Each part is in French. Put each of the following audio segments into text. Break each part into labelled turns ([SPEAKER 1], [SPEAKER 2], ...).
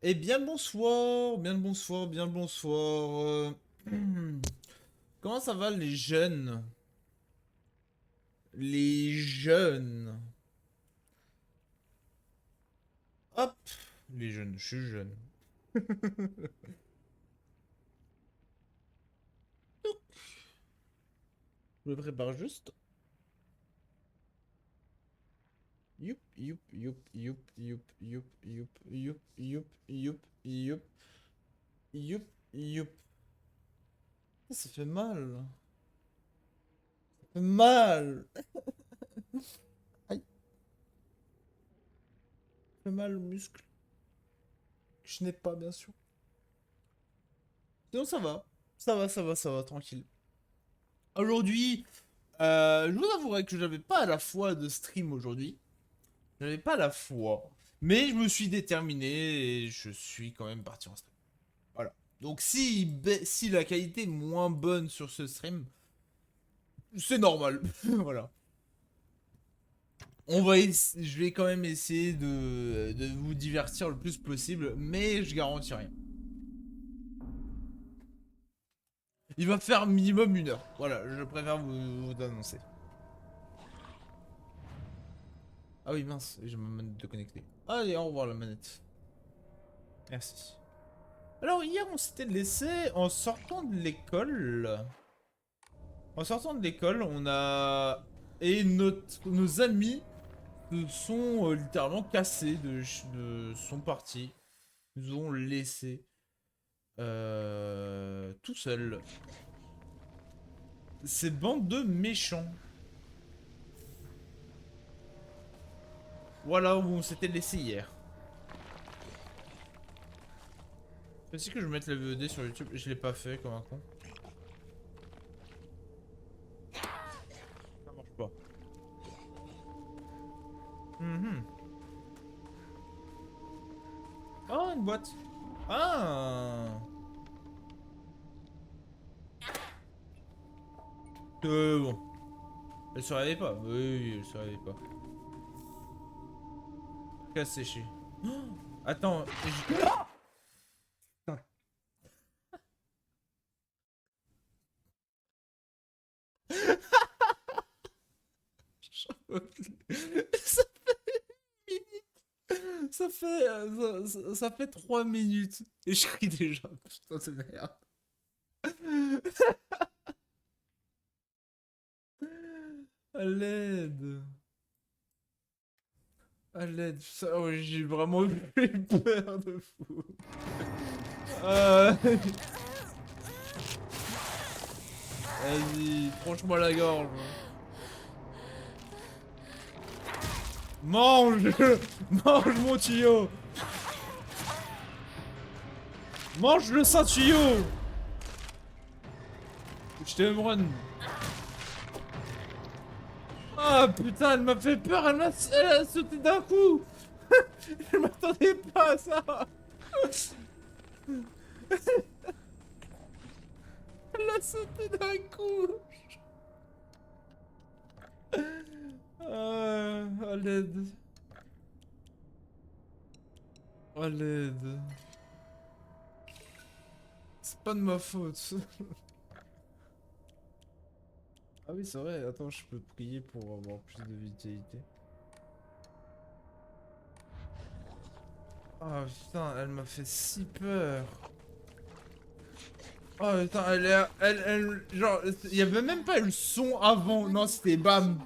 [SPEAKER 1] Eh bien le bonsoir, bien le bonsoir, bien le bonsoir. Comment ça va les jeunes? Les jeunes. Hop, les jeunes, je suis jeune. Je me prépare juste. Youp, youp, youp, youp, youp, youp, youp, youp, youp, youp, youp, youp, youp. Ça fait mal. Ça fait mal. Aïe, ça fait mal au muscle. Je n'ai pas, bien sûr. Sinon ça va. Ça va, ça va, ça va, tranquille. Aujourd'hui, je vous avouerai que j'avais pas la foi de stream aujourd'hui. J'avais pas la foi. Mais je me suis déterminé et je suis quand même parti en stream. Voilà. Donc si la qualité est moins bonne sur ce stream, c'est normal. Voilà. Je vais quand même essayer de vous divertir le plus possible, mais je garantis rien. Il va faire minimum 1 heure. Voilà, je préfère vous annoncer. Ah oui, mince, j'ai ma manette de connecter. Allez, au revoir la manette. Merci. Alors hier on s'était laissé en sortant de l'école. En sortant de l'école, on a... Et nos amis se sont littéralement cassés sont partis. Nous ont laissés tout seuls. Ces bandes de méchants. Voilà où on s'était laissé hier. Faut aussi que je mette la VOD sur YouTube. Je l'ai pas fait comme un con. Ça marche pas. Mhm. Oh, une boîte. Ah. Bon. Elle se réveille pas. Oui, oui, elle se réveille pas. Casse séché. Attends, ça ça fait, ça fait 3 minutes. Et je crie déjà. Putain de merde. À l'aide. À l'aide. Oh, j'ai vraiment eu peur de fou. Vas-y, tranche-moi la gorge. Mange. Mange mon tuyau. Mange le saint tuyau. Je t'aime run. Ah putain, elle m'a fait peur, elle a sauté d'un coup. Je m'attendais pas à ça. Elle a sauté d'un coup. À l'aide. À l'aide. C'est pas de ma faute. Ah oui, c'est vrai. Attends, je peux prier pour avoir plus de vitalité. Ah putain, elle m'a fait si peur. Oh putain, genre, il y avait même pas eu le son avant. Non, c'était bam.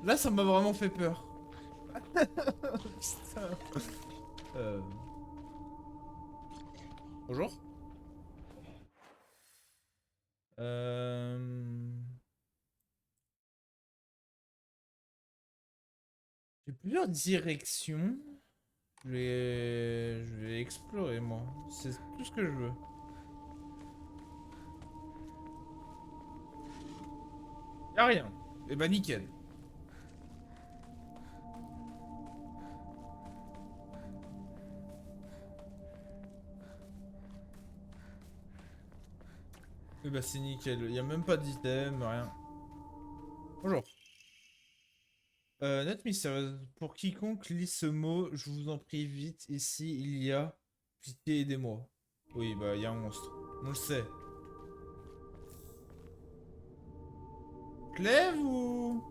[SPEAKER 1] Là, ça m'a vraiment fait peur. Putain. Euh... Bonjour. Euh... J'ai plusieurs directions. Je vais explorer, moi. C'est tout ce que je veux. Y'a rien. Eh bah, nickel. Eh bah, c'est nickel. Y'a même pas d'item, rien. Bonjour. Note mystérieuse. Pour quiconque lit ce mot, je vous en prie vite, ici, il y a Pitié, aidez-moi. Oui, bah, il y a un monstre. On le sait. Clève ou...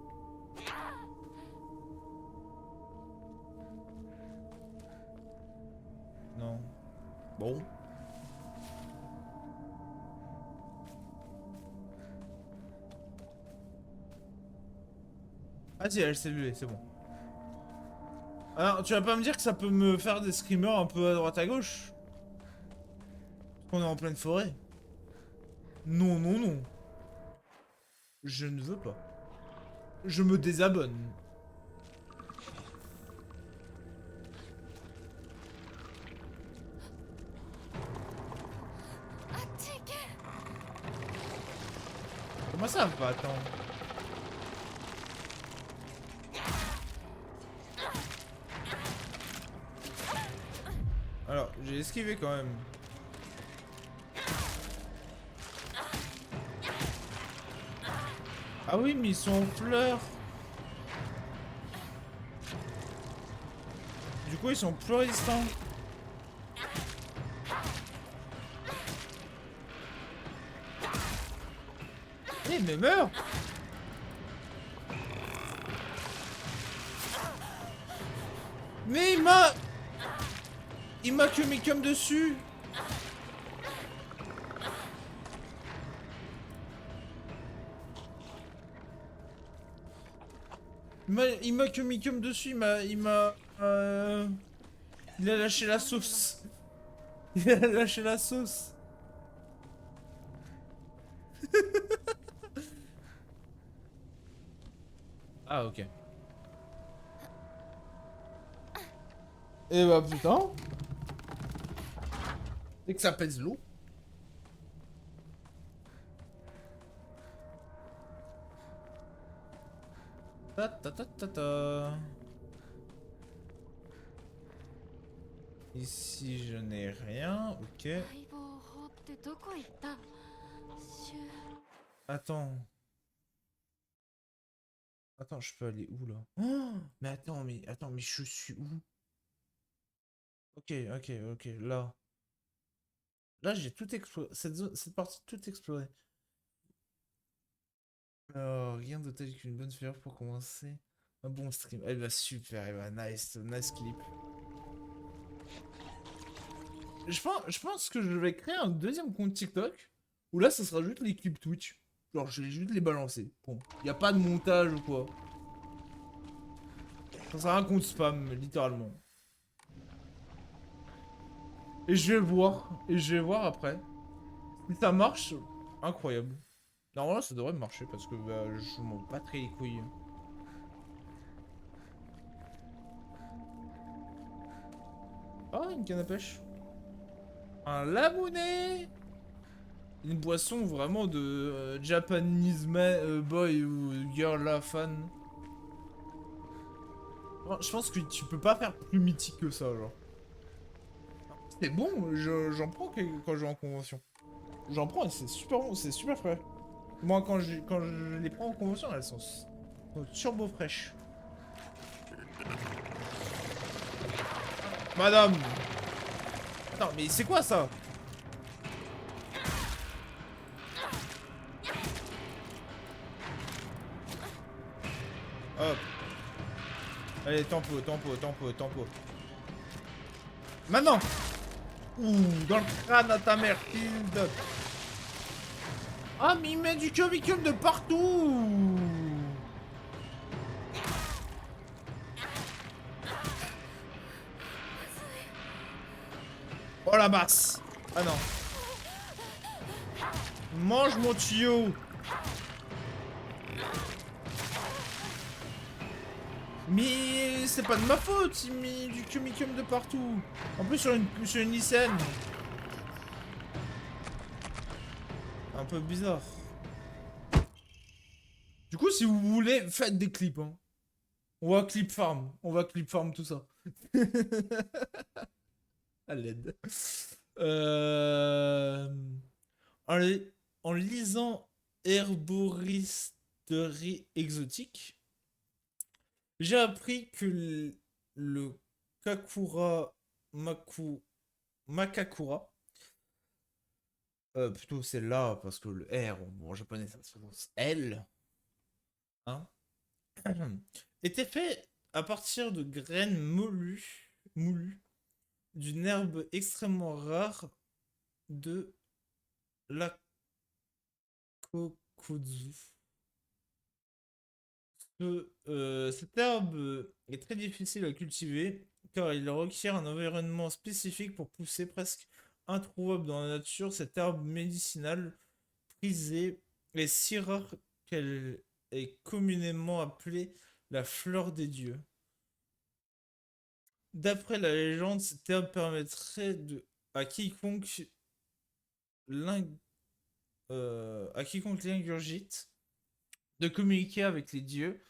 [SPEAKER 1] Non. Bon. Ah si, elle s'est levée, c'est bon. Alors, tu vas pas me dire que ça peut me faire des screamers un peu à droite à gauche? Parce qu'on est en pleine forêt. Non, non, non. Je ne veux pas. Je me désabonne. Comment ça va, attends? Alors, j'ai esquivé quand même. Ah oui, mais ils sont en fleurs. Du coup, ils sont plus résistants. Eh, mais meurs! Mais il m'a... Il m'a que mes cum dessus. Il m'a que mis cum dessus, il a lâché la sauce. Il a lâché la sauce. Ah, ok. Eh bah putain. C'est que ça pèse lourd. Ta ta ta ta ta. Ici, je n'ai rien. Ok. Attends. Attends, je peux aller où là? Oh, mais attends, mais je suis où? Ok, ok, ok, là. Là, j'ai tout exploré. Cette partie, tout exploré. Rien de tel qu'une bonne fleur pour commencer. Un bon stream. Elle va super, elle va nice, nice clip. Je pense que je vais créer un deuxième compte TikTok. Où là, ça sera juste les clips Twitch. Genre, je vais juste les balancer. Bon, y a pas de montage ou quoi. Ça sera un compte spam, littéralement. Et je vais voir. Et je vais voir après. Si ça marche, incroyable. Normalement, ça devrait marcher parce que bah, je m'en bats très les couilles. Ah, une canne à pêche. Un labounet. Une boisson vraiment de Japanese boy ou girl là, fan. Non, je pense que tu peux pas faire plus mythique que ça, genre. C'est bon, j'en prends quand je vais en convention. J'en prends et c'est super bon, c'est super frais. Moi, quand je les prends en convention, elles sont turbo fraîches. Madame! Attends, mais c'est quoi ça? Hop. Allez, tempo, tempo, tempo, tempo. Maintenant! Ouh, dans le crâne à ta mère, Hilde. Ah, mais il met du curvicum de partout! Oh la masse! Ah non. Mange mon tuyau! Mais c'est pas de ma faute, il met du curvicum de partout. En plus sur une lycéenne. Un peu bizarre. Du coup, si vous voulez, faites des clips, hein. On va clip farm. On va clip farm tout ça. À l'aide. Euh... En, en lisant Herboristerie exotique, j'ai appris que le Kakura Maku Makakura. Plutôt celle-là, parce que le R, bon, en japonais, ça se prononce L. Hein. Était fait à partir de graines moulues d'une herbe extrêmement rare de la kokudzu. Cette herbe est très difficile à cultiver car il requiert un environnement spécifique pour pousser, presque introuvable dans la nature. Cette herbe médicinale prisée est si rare qu'elle est communément appelée la fleur des dieux. D'après la légende, cette herbe permettrait à quiconque l'ing- à quiconque l'ingurgite de communiquer avec les dieux,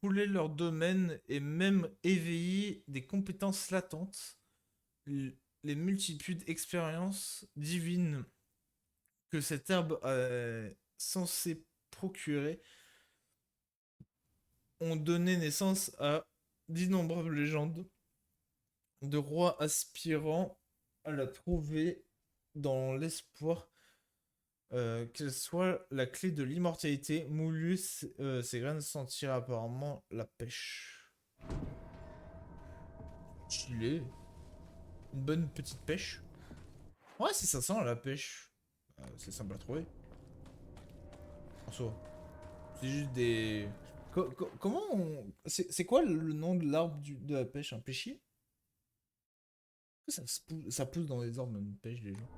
[SPEAKER 1] fouler leur domaine et même éveiller des compétences latentes. Les multitudes d'expériences divines que cette herbe est censée procurer ont donné naissance à d'innombrables légendes de rois aspirant à la trouver dans l'espoir qu'elle soit la clé de l'immortalité. Moulus, ses graines sentir apparemment la pêche. Stylé. Une bonne petite pêche. Ouais, si ça sent la pêche, c'est simple à trouver. En soi. C'est juste des. Comment on. C'est quoi le nom de l'arbre de la pêche? Un pêchier? Ça pousse dans les arbres, même une pêche, les gens.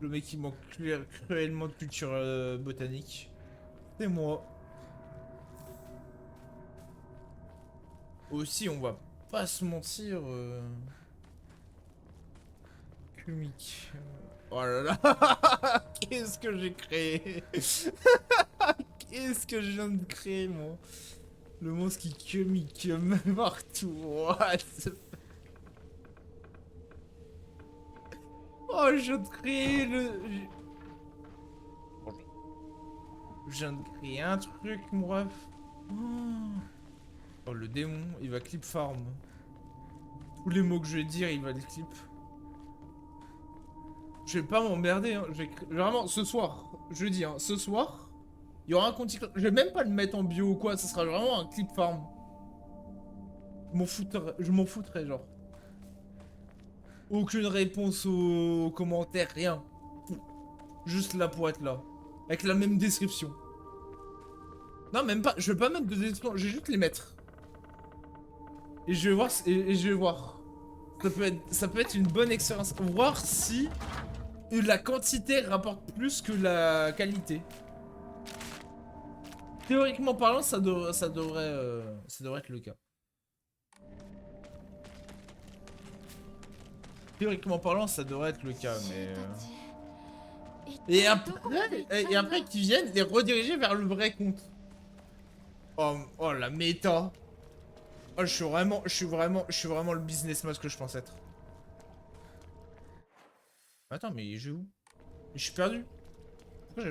[SPEAKER 1] Le mec qui manque cruellement de culture botanique. C'est moi. Aussi, on va pas se mentir. Kumik. Oh là là. Qu'est-ce que j'ai créé? Qu'est-ce que je viens de créer, moi? Le monstre qui kumik partout. What the... Oh, je viens de créer le... Je viens de créer un truc, mon ref. Oh, le démon, il va clip farm. Tous les mots que je vais dire, il va les clip. Je vais pas m'emmerder, hein. Vraiment, ce soir, jeudi, hein, ce soir, il y aura un compte. Je vais même pas le mettre en bio ou quoi, ce sera vraiment un clip farm. Je m'en foutrais, genre. Aucune réponse aux commentaires, rien. Juste là pour être là. Avec la même description. Non, même pas. Je vais pas mettre de description, je vais juste les mettre. Et je vais voir. Et je vais voir. Ça peut être une bonne expérience. Voir si la quantité rapporte plus que la qualité. Théoriquement parlant, ça devrait être le cas. Théoriquement parlant, ça devrait être le cas, mais... Et après qu'ils viennent les rediriger vers le vrai compte. Oh, oh la méta. Oh, je suis vraiment le businessman que je pense être. Attends, mais je vais où? Je suis perdu. Pourquoi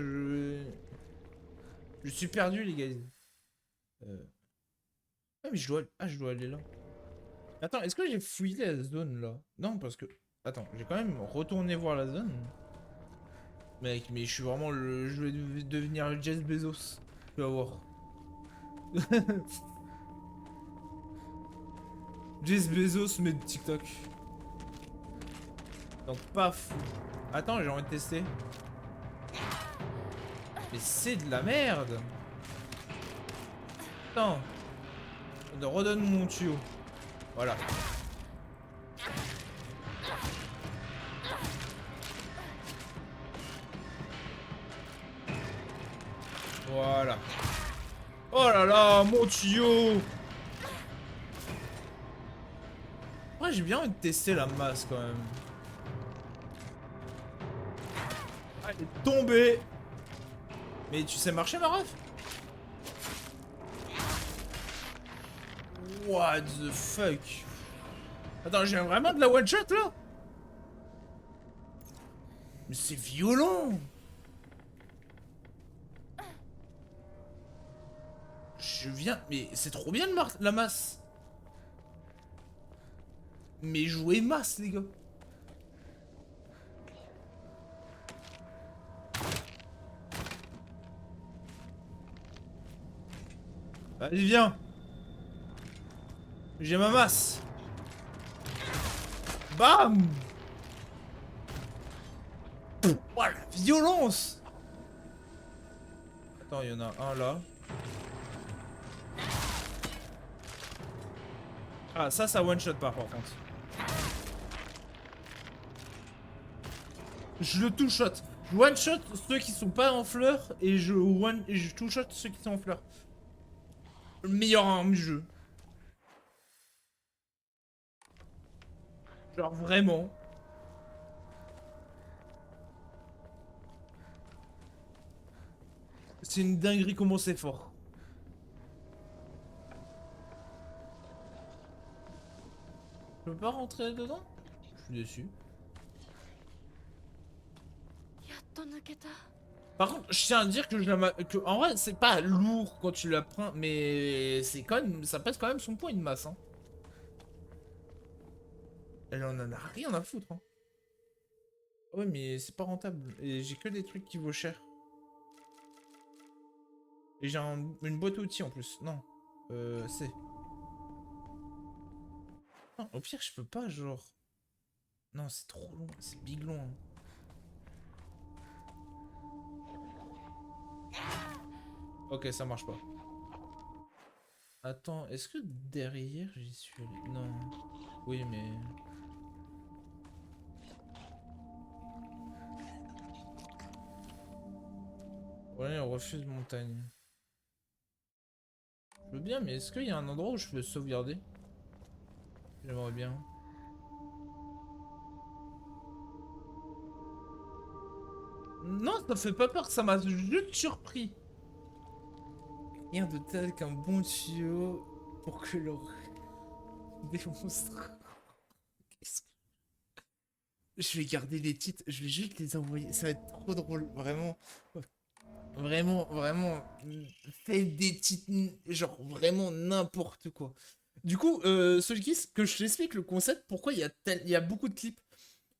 [SPEAKER 1] je suis perdu, les gars. Ah, mais je dois aller là. Attends, est-ce que j'ai fouillé la zone là? Non, parce que... Attends, j'ai quand même retourné voir la zone. Mec, mais je suis vraiment le... Je vais devenir Jeff Bezos. Tu vas voir. Jeff Bezos, mais de TikTok. Donc, paf. Attends, j'ai envie de tester. Mais c'est de la merde. Attends. Redonne mon tuyau. Voilà. Voilà. Oh là là, mon tuyau. Ouais, j'ai bien envie de tester la masse quand même. Ah, elle est tombée. Mais tu sais marcher, ma ref? What the fuck? Attends, j'ai vraiment de la one shot là? Mais c'est violent! Je viens... Mais c'est trop bien la masse! Mais jouez masse, les gars. Allez, viens. J'ai ma masse. Bam. Oh, la violence. Attends, il y en a un là. Ah, ça one shot pas par contre. Je le two shot. Je one shot ceux qui sont pas en fleurs et je two shot ceux qui sont en fleurs. Le meilleur arme du jeu. Genre vraiment. C'est une dinguerie comment c'est fort. Je peux pas rentrer dedans? Je suis déçu. Par contre, je tiens à dire que en vrai, c'est pas lourd quand tu la prends, mais c'est quand même, ça pèse quand même son poids une masse. Hein. Elle en a rien à foutre. Hein. Ouais, mais c'est pas rentable. Et j'ai que des trucs qui vaut cher. Et j'ai une boîte à outils en plus. Non. C'est. Non, au pire, je peux pas, genre. Non, c'est trop long. C'est big long. Hein. Ok, ça marche pas. Attends, est-ce que derrière j'y suis allé? Non. Oui, mais. Ouais, refuse montagne. Je veux bien, mais est-ce qu'il y a un endroit où je peux sauvegarder? J'aimerais bien. Non, ça fait pas peur, ça m'a juste surpris. Rien de tel qu'un bon tuyau pour que le démonstre. Je vais garder les titres, je vais juste les envoyer. Ça va être trop drôle, vraiment. Vraiment, vraiment. Faites des titres, genre vraiment n'importe quoi. Du coup, Solkis, que je t'explique le concept, pourquoi il y a beaucoup de clips.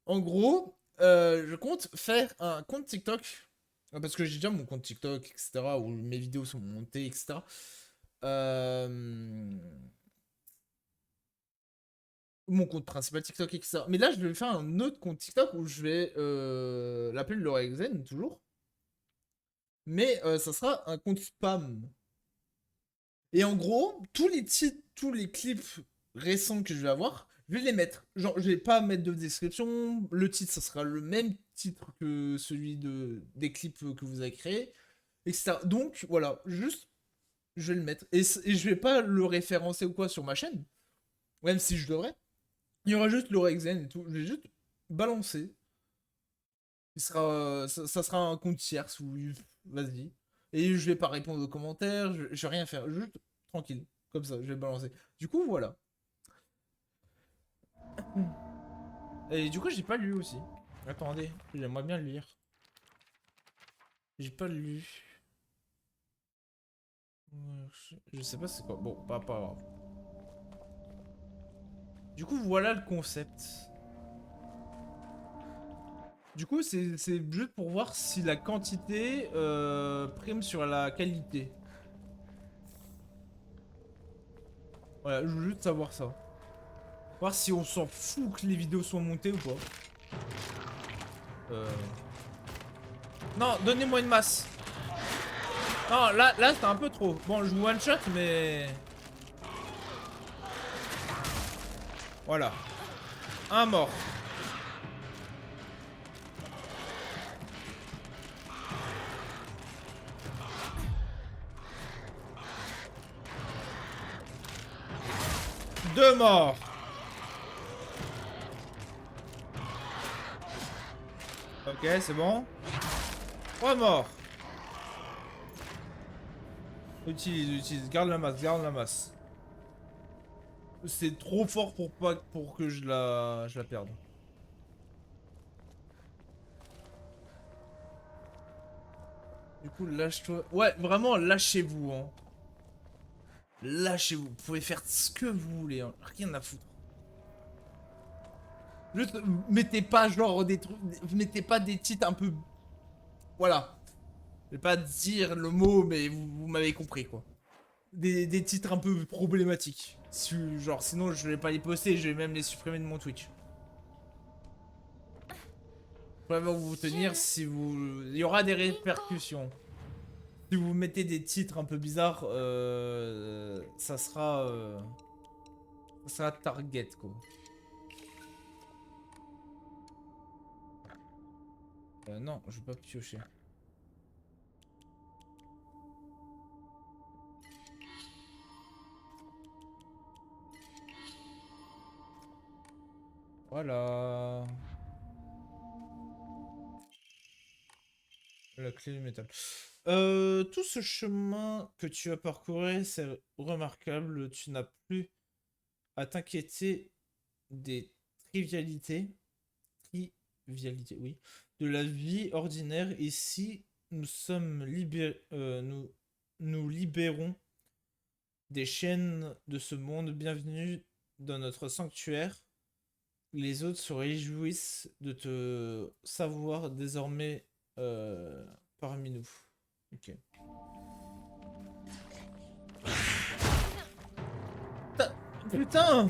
[SPEAKER 1] En gros, je compte faire un compte TikTok. Parce que j'ai déjà mon compte TikTok, etc. Où mes vidéos sont montées, etc. Euh, Mon compte principal TikTok, etc. Mais là, je vais faire un autre compte TikTok où je vais l'appeler Lorexen, toujours. Mais ça sera un compte spam. Et en gros, tous les titres, tous les clips récents que je vais avoir, je vais les mettre. Genre, je vais pas mettre de description. Le titre, ça sera le même titre que celui des clips que vous avez créés, etc. Donc, voilà, juste, je vais le mettre. Et je vais pas le référencer ou quoi sur ma chaîne, même si je devrais. Il y aura juste l'Orexen et tout. Je vais juste balancer. Ça sera un compte tierce où vas-y. Et je vais pas répondre aux commentaires, je vais rien faire, juste tranquille. Comme ça, je vais balancer. Du coup, voilà. Et du coup, j'ai pas lu aussi. Attendez, j'aimerais bien le lire. J'ai pas lu. Je sais pas c'est quoi. Bon, pas grave. Du coup, voilà le concept. Du coup, c'est juste pour voir si la quantité prime sur la qualité. Voilà, je veux juste savoir ça. Voir si on s'en fout que les vidéos soient montées ou pas. Euh... Non, donnez-moi une masse. Non, là c'était un peu trop. Bon, je joue one shot, mais... Voilà. Un mort. Deux morts. Ok, c'est bon. Trois morts. Utilise. Garde la masse, garde la masse. C'est trop fort pour que je la perde. Du coup, lâche-toi. Ouais, vraiment, lâchez-vous, hein. Lâchez-vous. Vous pouvez faire ce que vous voulez, hein. Rien à foutre. Juste, mettez pas genre des trucs... Mettez pas des titres un peu... Voilà. Je vais pas dire le mot, mais vous m'avez compris, quoi. Des titres un peu problématiques. Genre, sinon, je vais pas les poster, je vais même les supprimer de mon Twitch. Faut vraiment vous tenir si vous... Il y aura des répercussions. Si vous mettez des titres un peu bizarres, ça sera... ça sera target, quoi. Non, je vais pas piocher. Voilà. La clé du métal. Tout ce chemin que tu as parcouru, c'est remarquable. Tu n'as plus à t'inquiéter des trivialités. Trivialités, oui. De la vie ordinaire. Ici, nous sommes nous libérons des chaînes de ce monde. Bienvenue dans notre sanctuaire. Les autres se réjouissent de te savoir désormais parmi nous. Ok. Putain!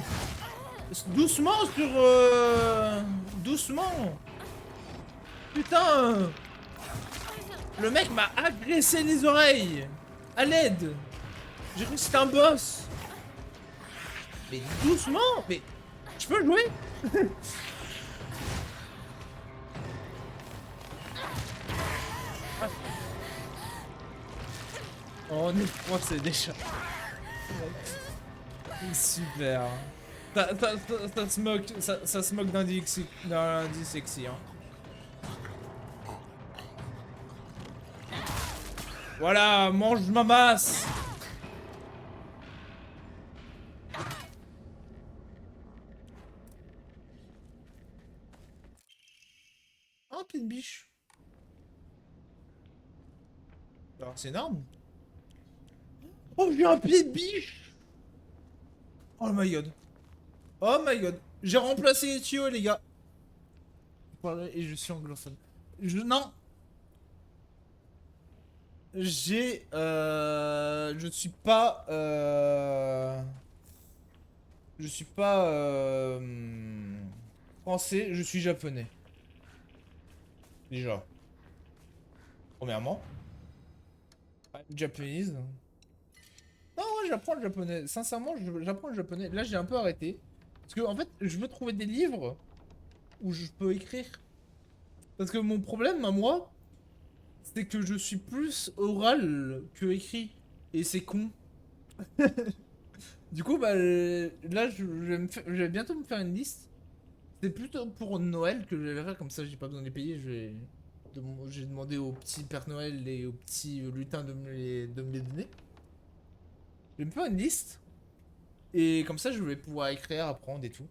[SPEAKER 1] Doucement sur... Doucement! Putain! Le mec m'a agressé les oreilles! À l'aide! J'ai cru que c'était un boss! Mais doucement! Mais... Je peux jouer? Oh, on est trois, c'est déjà... Super. Ça se moque, ça se moque d'un dyslexie, hein. Voilà, mange ma masse. Un pied de biche. Alors c'est énorme. Oh, j'ai un pied de biche. Oh my god. Oh my god. J'ai remplacé les tuyaux, les gars. Et je suis anglophone. Non. J'ai... Je suis pas... Je suis pas... Français, je suis japonais. Déjà. Premièrement. I'm Japanese. Non, ouais, j'apprends le japonais. Sincèrement, j'apprends le japonais. Là, j'ai un peu arrêté. Parce que, en fait, je veux trouver des livres où je peux écrire. Parce que mon problème, à moi, c'est que je suis plus oral que écrit. Et c'est con. Du coup, bah, là, je vais bientôt me faire une liste. C'est plutôt pour Noël que je vais faire, comme ça, j'ai pas besoin de les payer. J'ai demandé au petit Père Noël et au petit lutin de me les donner. Je vais me faire une liste. Et comme ça, je vais pouvoir écrire, apprendre et tout.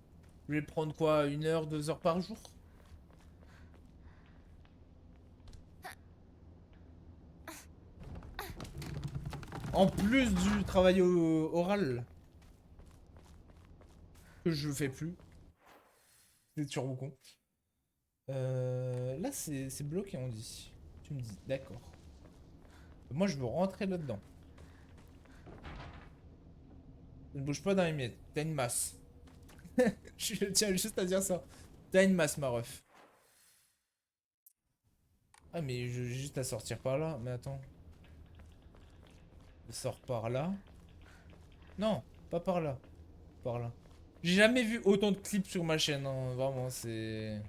[SPEAKER 1] Je vais prendre quoi, 1 heure, 2 heures par jour? En plus du travail oral que je fais plus. C'est turbo con. Là, c'est bloqué, on dit. Tu me dis, d'accord. Moi, je veux rentrer là-dedans. Ne bouge pas dans les miettes. T'as une masse. Je tiens juste à dire ça. T'as une masse, ma ref. Ah, mais j'ai juste à sortir par là. Mais attends. Je sors par là. Non, pas par là. Par là. J'ai jamais vu autant de clips sur ma chaîne, hein. Vraiment, c'est...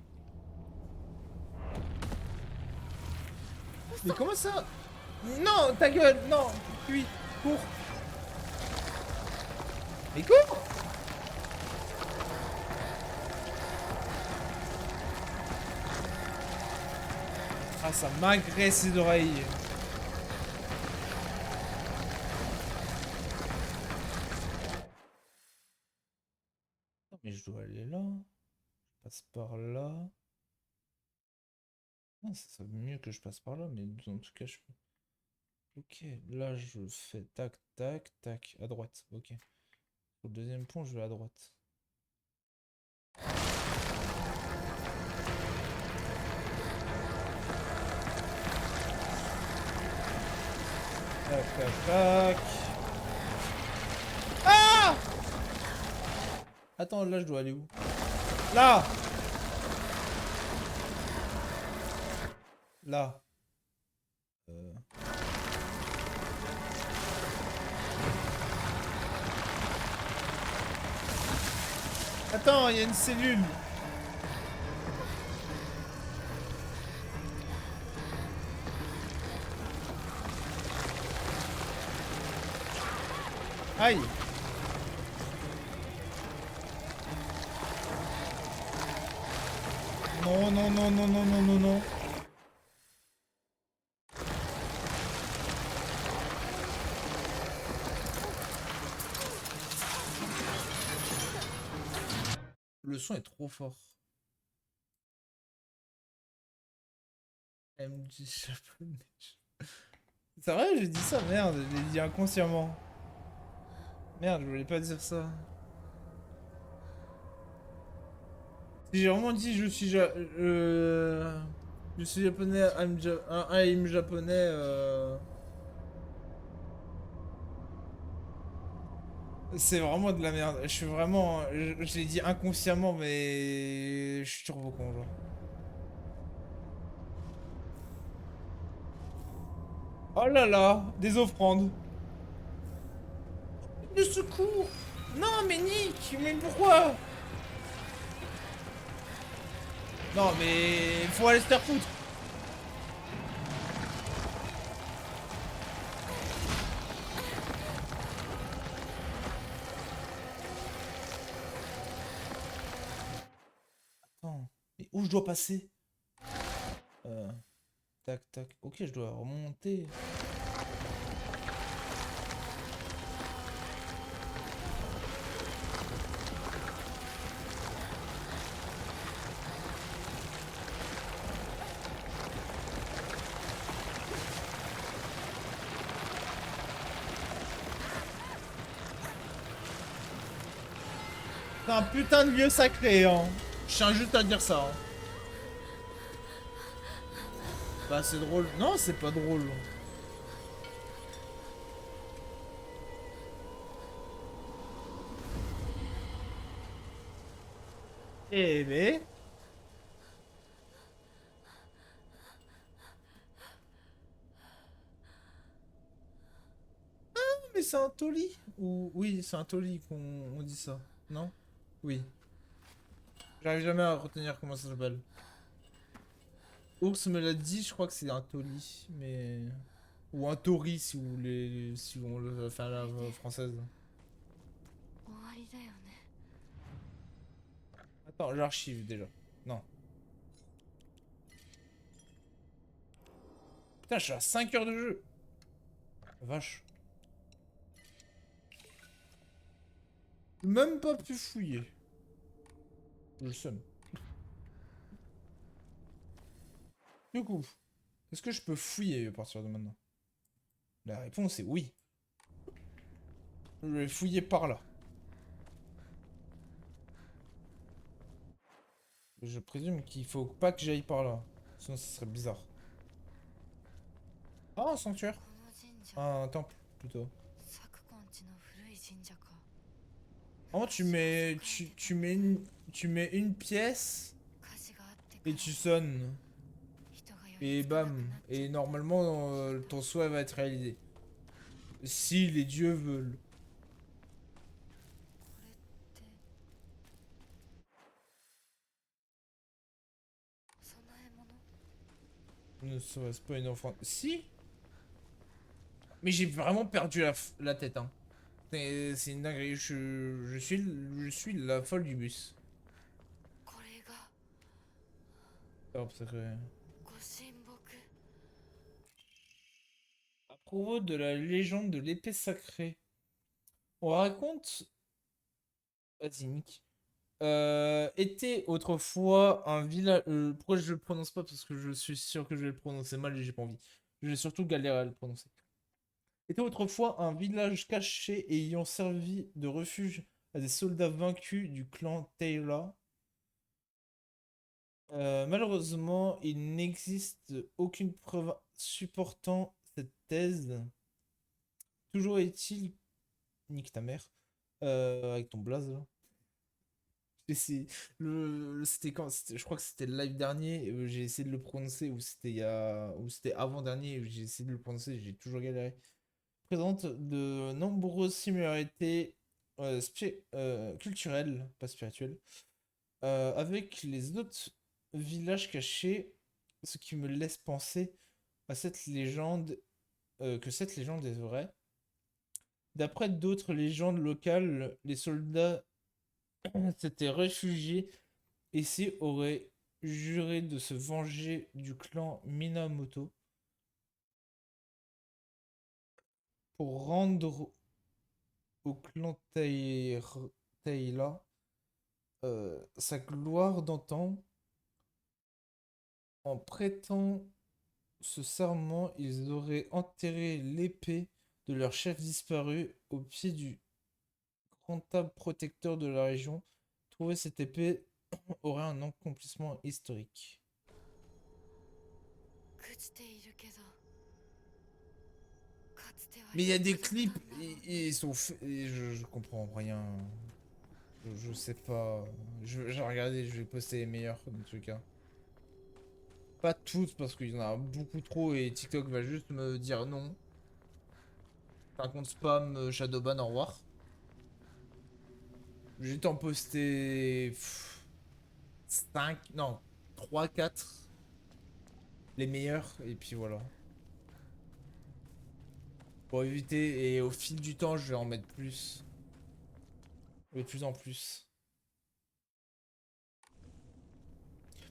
[SPEAKER 1] Mais comment ça? Non, ta gueule, non. Puis, cours. Mais cours. Ah, ça m'agresse les oreilles. Non, mais je dois aller là. Je passe par là. Non, ça serait mieux que je passe par là, mais en tout cas, je peux. Ok, là, je fais tac, tac, tac, à droite. Ok. Pour le deuxième pont, je vais à droite. Tac, tac, tac. Ah! Attends, là, je dois aller où? Là! Là. Euh. Attends, il y a une cellule. Aïe. Non, non, non, non, non, non, non, non. Le son est trop fort. MJ japonais. C'est vrai, j'ai dit ça, merde, je l'ai dit inconsciemment. Merde, je voulais pas dire ça. Si j'ai vraiment dit je suis japonais, I'm japonais, c'est vraiment de la merde. Je suis vraiment, je l'ai dit inconsciemment, mais je suis turbo con, genre. Oh là là, des offrandes. De secours. Non, mais Nick, mais pourquoi? Non, mais faut aller se faire foutre. Attends, mais où je dois passer? Euh, tac, tac. Ok, je dois remonter. C'est un putain de lieu sacré, hein. Je tiens juste à dire ça, hein. Bah, c'est drôle. Non, c'est pas drôle. Eh mais... Mais c'est un toli. Ou... Oui, c'est un toli qu'on on dit ça. Non? Oui. J'arrive jamais à retenir comment ça s'appelle. Ours me l'a dit, je crois que c'est un toli, mais... Ou un tori si vous voulez, si on le fait à la française. Attends, j'archive déjà. Non. Putain, je suis à 5 heures de jeu. Vache. Même pas pu fouiller. Je le somme. Du coup, est-ce que je peux fouiller à partir de maintenant? La réponse est oui. Je vais fouiller par là. Je présume qu'il faut pas que j'aille par là. Sinon, ce serait bizarre. Ah, un sanctuaire. Un temple, plutôt. Oh, tu mets une pièce et tu sonnes. Et bam. Et normalement, ton souhait va être réalisé. Si les dieux veulent. Ne serait-ce pas une offrande. Si. Mais j'ai vraiment perdu la tête, hein. C'est une dinguerie. Je suis la folle du bus. Hop, ça fait- À propos de la légende de l'épée sacrée. On raconte. Vas-y, Nick. Était autrefois un village. Pourquoi je le prononce pas? Parce que je suis sûr que je vais le prononcer mal et j'ai pas envie. Je vais surtout galérer à le prononcer. Était autrefois un village caché et ayant servi de refuge à des soldats vaincus du clan Taylor. Malheureusement, il n'existe aucune preuve supportant cette thèse. Toujours est-il, nique ta mère, avec ton blaze là. Et c'était quand? Je crois que c'était le live dernier, j'ai essayé de le prononcer, ou c'était ou c'était avant-dernier, où j'ai essayé de le prononcer, j'ai toujours galéré. Présente de nombreuses similarités culturelles, pas spirituelles, avec les autres villages cachés, ce qui me laisse penser à cette légende, que cette légende est vraie. D'après d'autres légendes locales, les soldats s'étaient réfugiés et auraient juré de se venger du clan Minamoto pour rendre au clan Taira sa gloire d'antan. En prêtant ce serment, ils auraient enterré l'épée de leur chef disparu au pied du grand arbre protecteur de la région. Trouver cette épée aurait un accomplissement historique. Mais il y a des clips, ils sont faits, et je comprends rien. Je sais pas. J'ai regardé, je vais poster les meilleurs dans tous les cas. Pas toutes parce qu'il y en a beaucoup trop et TikTok va juste me dire non. C'est un compte spam, Shadowban, au revoir. Je vais t'en poster 5, non, 3, 4. Les meilleurs, et puis voilà. Pour éviter, et au fil du temps, je vais en mettre plus. De plus en plus.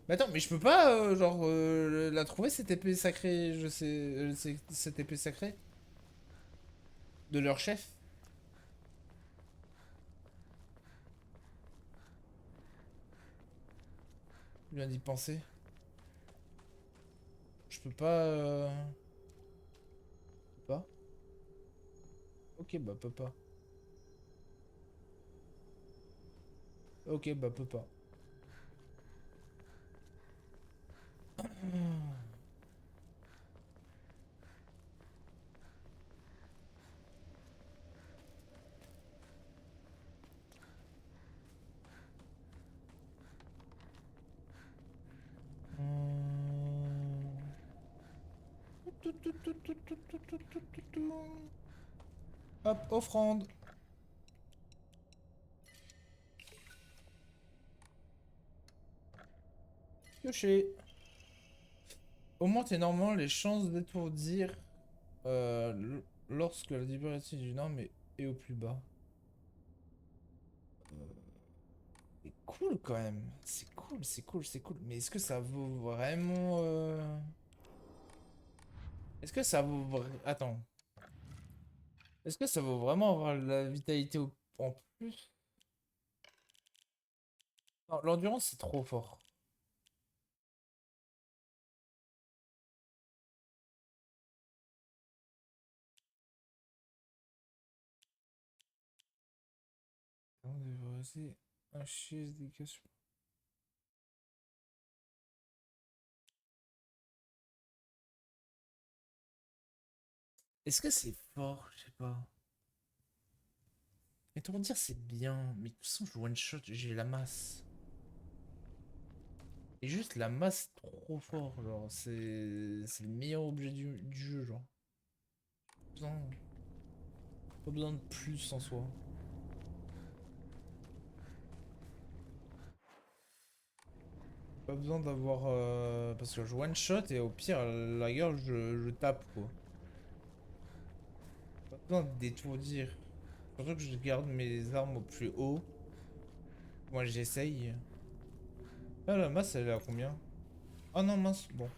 [SPEAKER 1] Mais attends, mais je peux pas, genre, la trouver cette épée sacrée, cette épée sacrée de leur chef. Je viens d'y penser. Je peux pas, pas. Ok, bah peut pas. Ok, bah peut pas. Hop, offrande. Piocher. Augmente énormément les chances d'étourdir lorsque la température d'une arme est au plus bas. C'est cool quand même. C'est cool, c'est cool, c'est cool. Mais est-ce que ça vaut vraiment... Est-ce que ça vaut... Attends. Est-ce que ça vaut vraiment avoir la vitalité en plus? Non, l'endurance c'est trop fort. On devrait rester un chaise des questions. Est-ce que c'est fort? Je sais pas. Étourdir c'est bien, mais de toute façon je one shot, j'ai la masse. Et juste la masse trop fort, genre c'est le meilleur objet du jeu, genre. Pas besoin, pas besoin de plus en soi. Pas besoin d'avoir parce que je one shot et au pire à la gueule je tape quoi. Pas besoin de d'étourdir. Surtout que je garde mes armes au plus haut. Moi j'essaye. Ah la masse elle est à combien? Ah non mince, bon.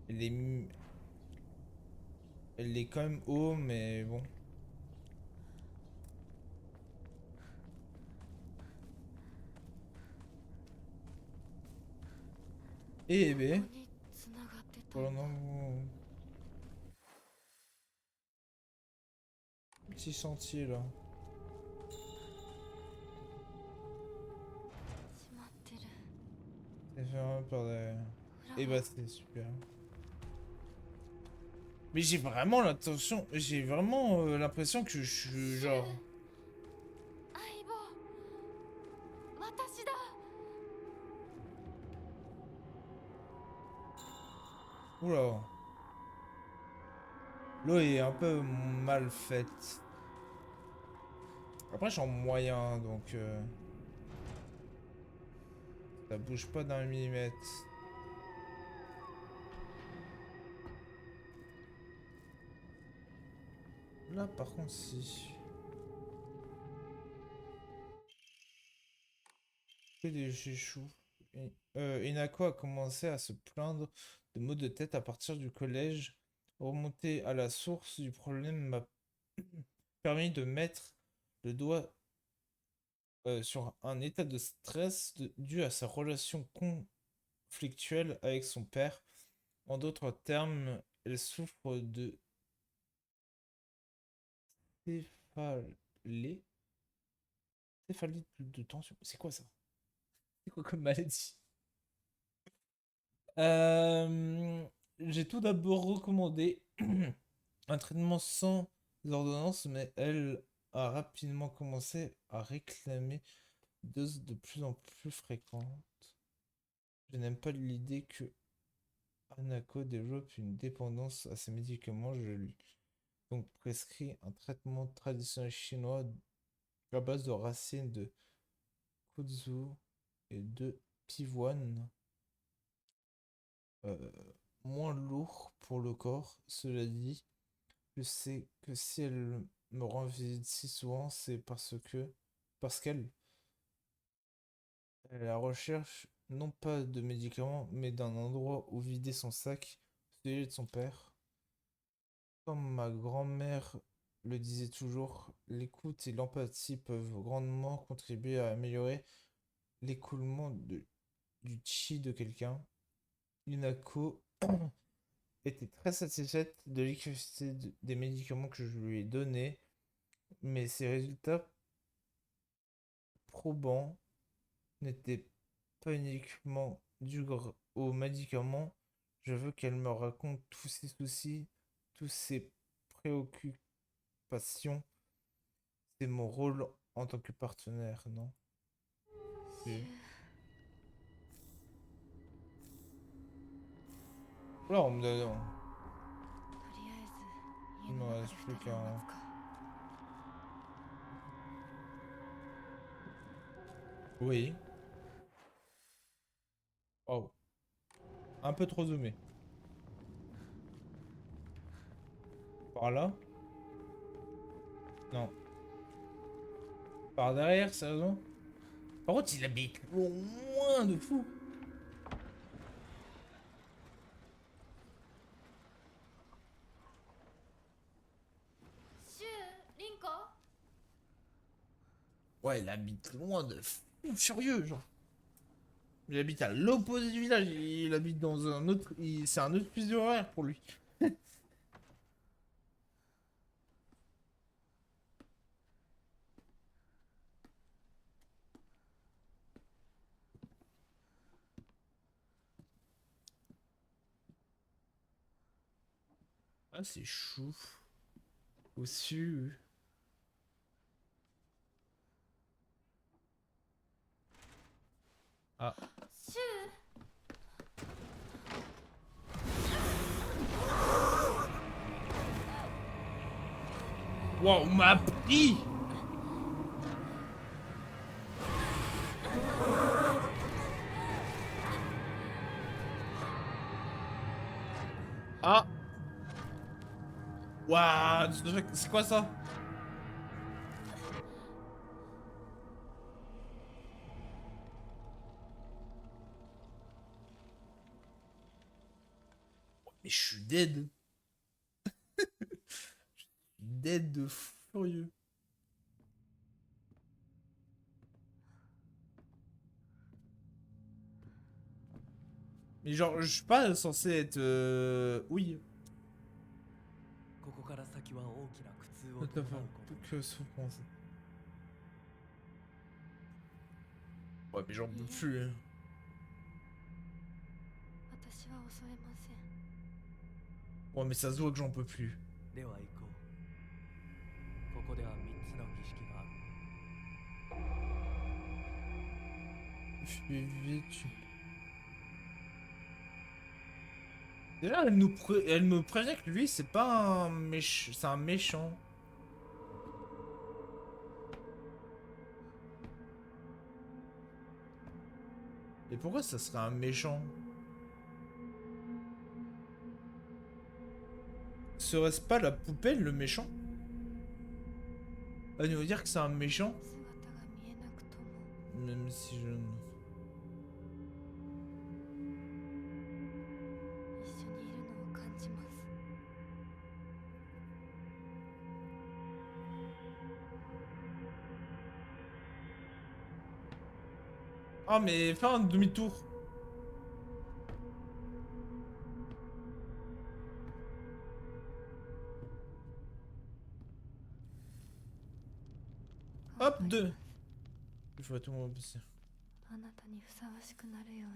[SPEAKER 1] Elle est, elle est quand même haut mais bon. Eh ben. Voilà, non. Petit sentier là. C'est fermé par des... Et bah c'est super. Mais j'ai vraiment l'intention, j'ai vraiment l'impression que je suis genre...
[SPEAKER 2] 相棒私だ
[SPEAKER 1] Oula. L'eau est un peu mal faite. Après, je suis en moyen, donc... ça bouge pas d'un millimètre. Là, par contre, si... Que des chichous. Inako a commencé à se plaindre de maux de tête à partir du collège. Remonter à la source du problème m'a permis de mettre le doigt sur un état de stress dû à sa relation conflictuelle avec son père. En d'autres termes, elle souffre de céphalée. Céphalée de tension. C'est quoi ça? C'est quoi comme maladie? Euh, j'ai tout d'abord recommandé un traitement sans ordonnance, mais elle a rapidement commencé à réclamer des doses de plus en plus fréquentes. Je n'aime pas l'idée que Hanako développe une dépendance à ces médicaments. Je lui donc prescrit un traitement traditionnel chinois à base de racines de kudzu et de pivoine, euh, moins lourd pour le corps. Cela dit, je sais que si elle me rend visite si souvent, c'est parce qu'elle est à la recherche non pas de médicaments, mais d'un endroit où vider son sac, celui de son père. Comme ma grand-mère le disait toujours, l'écoute et l'empathie peuvent grandement contribuer à améliorer l'écoulement du chi de quelqu'un. Inako était très satisfaite de l'efficacité des médicaments que je lui ai donnés, mais ces résultats probants n'étaient pas uniquement dus aux médicaments. Je veux qu'elle me raconte tous ses soucis, tous ses préoccupations. C'est mon rôle en tant que partenaire, non? Oui. Là, on me donne...
[SPEAKER 2] とりあえず家
[SPEAKER 1] Il me
[SPEAKER 2] の中で
[SPEAKER 1] reste plus
[SPEAKER 2] 2人を待
[SPEAKER 1] qu'un...
[SPEAKER 2] つか
[SPEAKER 1] Oui. Oh. Un peu trop zoomé. Par là? Non. Par derrière, sérieusement? Par contre, il habite loin de fou.
[SPEAKER 2] シュウリンコ
[SPEAKER 1] Ouais, il habite loin de fou furieux, genre. Il habite à l'opposé du village. Il habite dans un autre... C'est un autre fuseau horaire pour lui. Ah, c'est chou. Au-dessus. Ah.
[SPEAKER 2] シュ
[SPEAKER 1] Waouh, on m'a pris! Ah! Waouh! C'est quoi ça? Mais je suis dead. Dead de furieux. Mais genre, je suis pas censé être... Oui.
[SPEAKER 3] ここから先は大きな苦痛を
[SPEAKER 1] What the
[SPEAKER 3] 伴う
[SPEAKER 1] fuck?
[SPEAKER 3] ことに
[SPEAKER 1] Que souffrance. Ouais, mais j'en peux plus, hein.
[SPEAKER 2] 私は襲えません
[SPEAKER 1] Ouais, mais ça se voit que j'en peux plus.
[SPEAKER 3] では行こう。ここでは3つの儀式がある。
[SPEAKER 1] Fais vite. Déjà, elle me prévient que lui, c'est pas un méchant. C'est un méchant. Et pourquoi ça serait un méchant? Serait-ce pas la poubelle le méchant? Elle nous dire que c'est un méchant?
[SPEAKER 2] 姿が見えなくとも
[SPEAKER 1] Même si je...
[SPEAKER 2] 一緒にいるのを感じます。
[SPEAKER 1] Ah mais fais un demi-tour. Hop, 2. Il faut tout mon PC.
[SPEAKER 2] あなたにふさわしくなるよう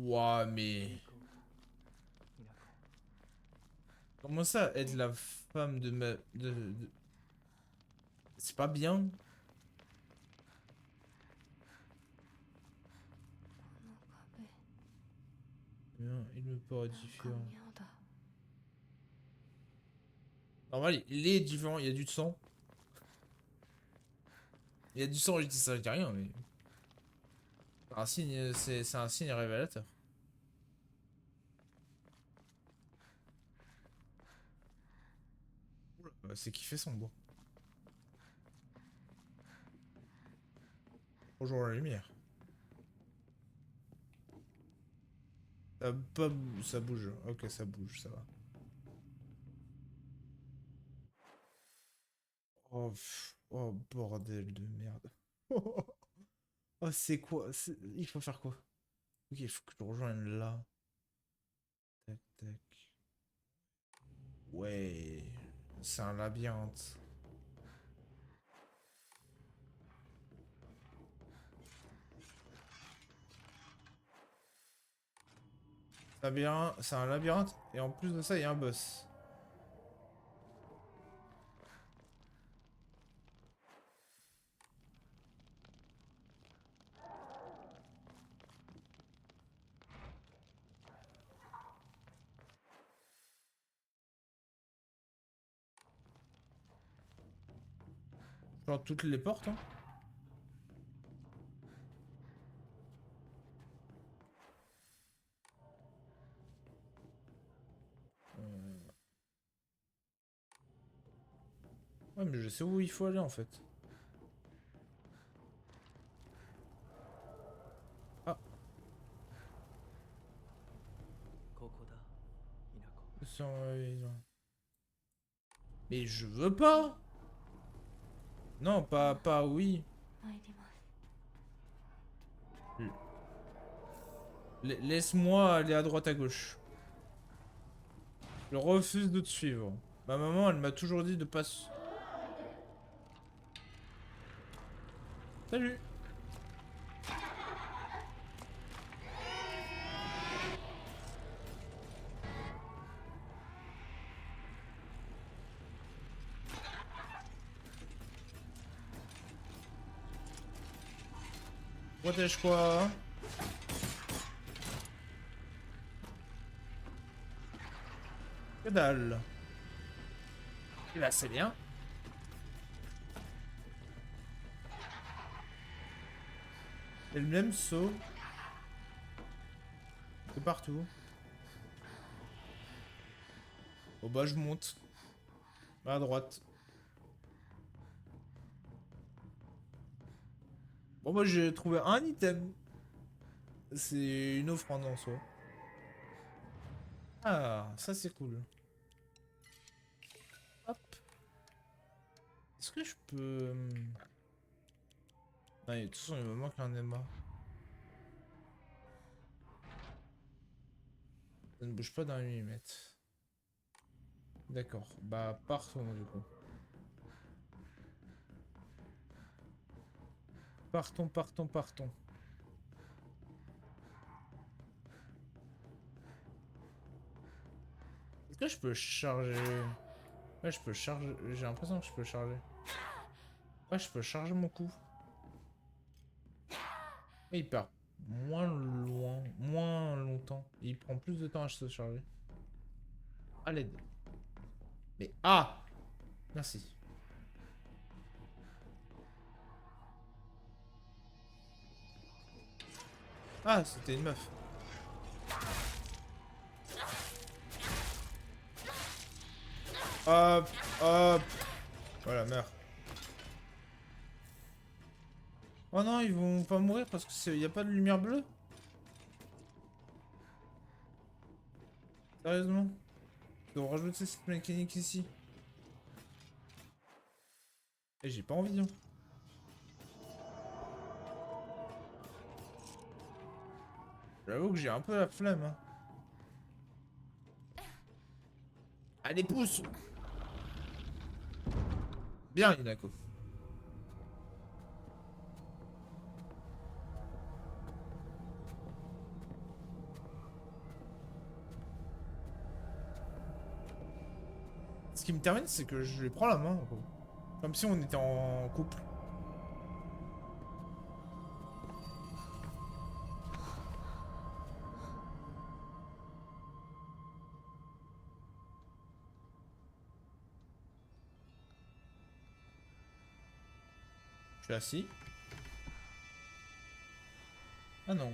[SPEAKER 2] に。
[SPEAKER 1] Ouah, mais... Comment ça, être la femme de ma... C'est pas bien?
[SPEAKER 2] この壁
[SPEAKER 1] Bien, il me paraît
[SPEAKER 2] なんか
[SPEAKER 1] différent.
[SPEAKER 2] 妙だ。
[SPEAKER 1] Normal, il est différent, il y a du sang. Il y a du sang, je dis ça, je dis rien, mais... Un signe, c'est un signe révélateur. Oula, bah, c'est qui fait son bois. Bonjour la lumière. Ça bouge. Ok, ça bouge, ça va. Oh, oh bordel de merde. Oh, c'est quoi? Il faut faire quoi? Ok, il faut que je rejoigne là. Tac, tac. Ouais, c'est un labyrinthe. C'est un labyrinthe et en plus de ça, il y a un boss. Genre toutes les portes, hein. Ouais, mais je sais où il faut aller en fait. Ah,
[SPEAKER 3] ここだ、稲子。
[SPEAKER 1] mais je veux pas. Non, pas oui.
[SPEAKER 2] 参ります。
[SPEAKER 1] Laisse-moi aller à droite à gauche. Je refuse de te suivre. Ma maman, elle m'a toujours dit de pas... Salut. Protège quoi? Que dalle. Et bah c'est bien. Et le même saut. De partout. Oh bah je monte. À droite. Bon bah j'ai trouvé un item. C'est une offrande en soi. Ah, ça c'est cool. Hop. Est-ce que je peux... Non, de toute façon il me manque un Emma. Ça ne bouge pas d'un millimètre. D'accord, bah partons du coup. Partons. Est-ce que je peux charger? Ouais, je peux charger. J'ai l'impression que je peux charger. Ouais, je peux charger mon coup. Ouais, il part moins loin, moins longtemps. Il prend plus de temps à se charger. À l'aide. Mais ah! Merci. Ah, c'était une meuf. Hop, hop. Voilà, meurs. Oh non, ils vont pas mourir parce qu'il n'y a pas de lumière bleue. Sérieusement? Ils doivent rajouter cette mécanique ici. Et j'ai pas envie, hein. J'avoue que j'ai un peu la flemme, hein. Allez, pousse! Bien, Inako. Ce qui me termine, c'est que je lui prends la main, quoi. Comme si on était en couple. Je suis assis. Ah non.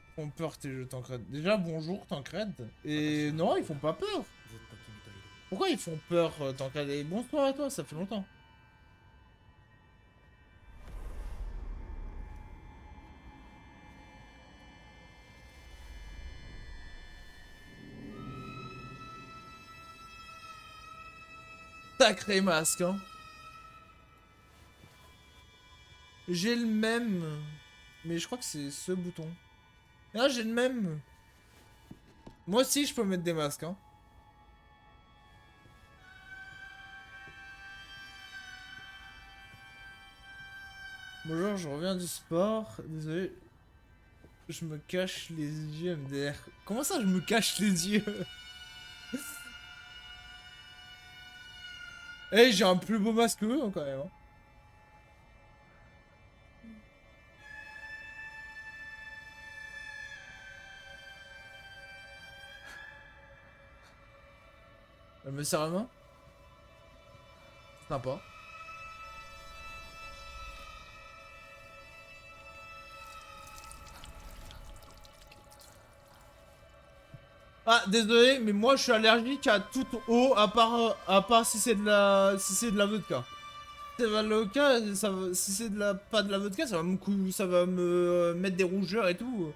[SPEAKER 1] Ils font peur tes jeux Tancred. Déjà bonjour Tancred. Et non, ils font pas peur.
[SPEAKER 3] ずっと君といる
[SPEAKER 1] Pourquoi ils font peur Tancred? Et bonsoir à toi, ça fait longtemps. Sacré masque, hein. J'ai le même. Mais je crois que c'est ce bouton. Ah, j'ai le même. Moi aussi, je peux mettre des masques, hein. Bonjour, je reviens du sport. Désolé. Je me cache les yeux, MDR. Comment ça, je me cache les yeux? Eh, j'ai un plus beau masque que eux, hein, quand même. Hein. Elle me serre la main. Sympa. Ah, désolé, mais moi je suis allergique à toute eau à part si c'est de la vodka. Si c'est de la vodka, si c'est pas de la vodka, ça va me mettre des rougeurs et tout.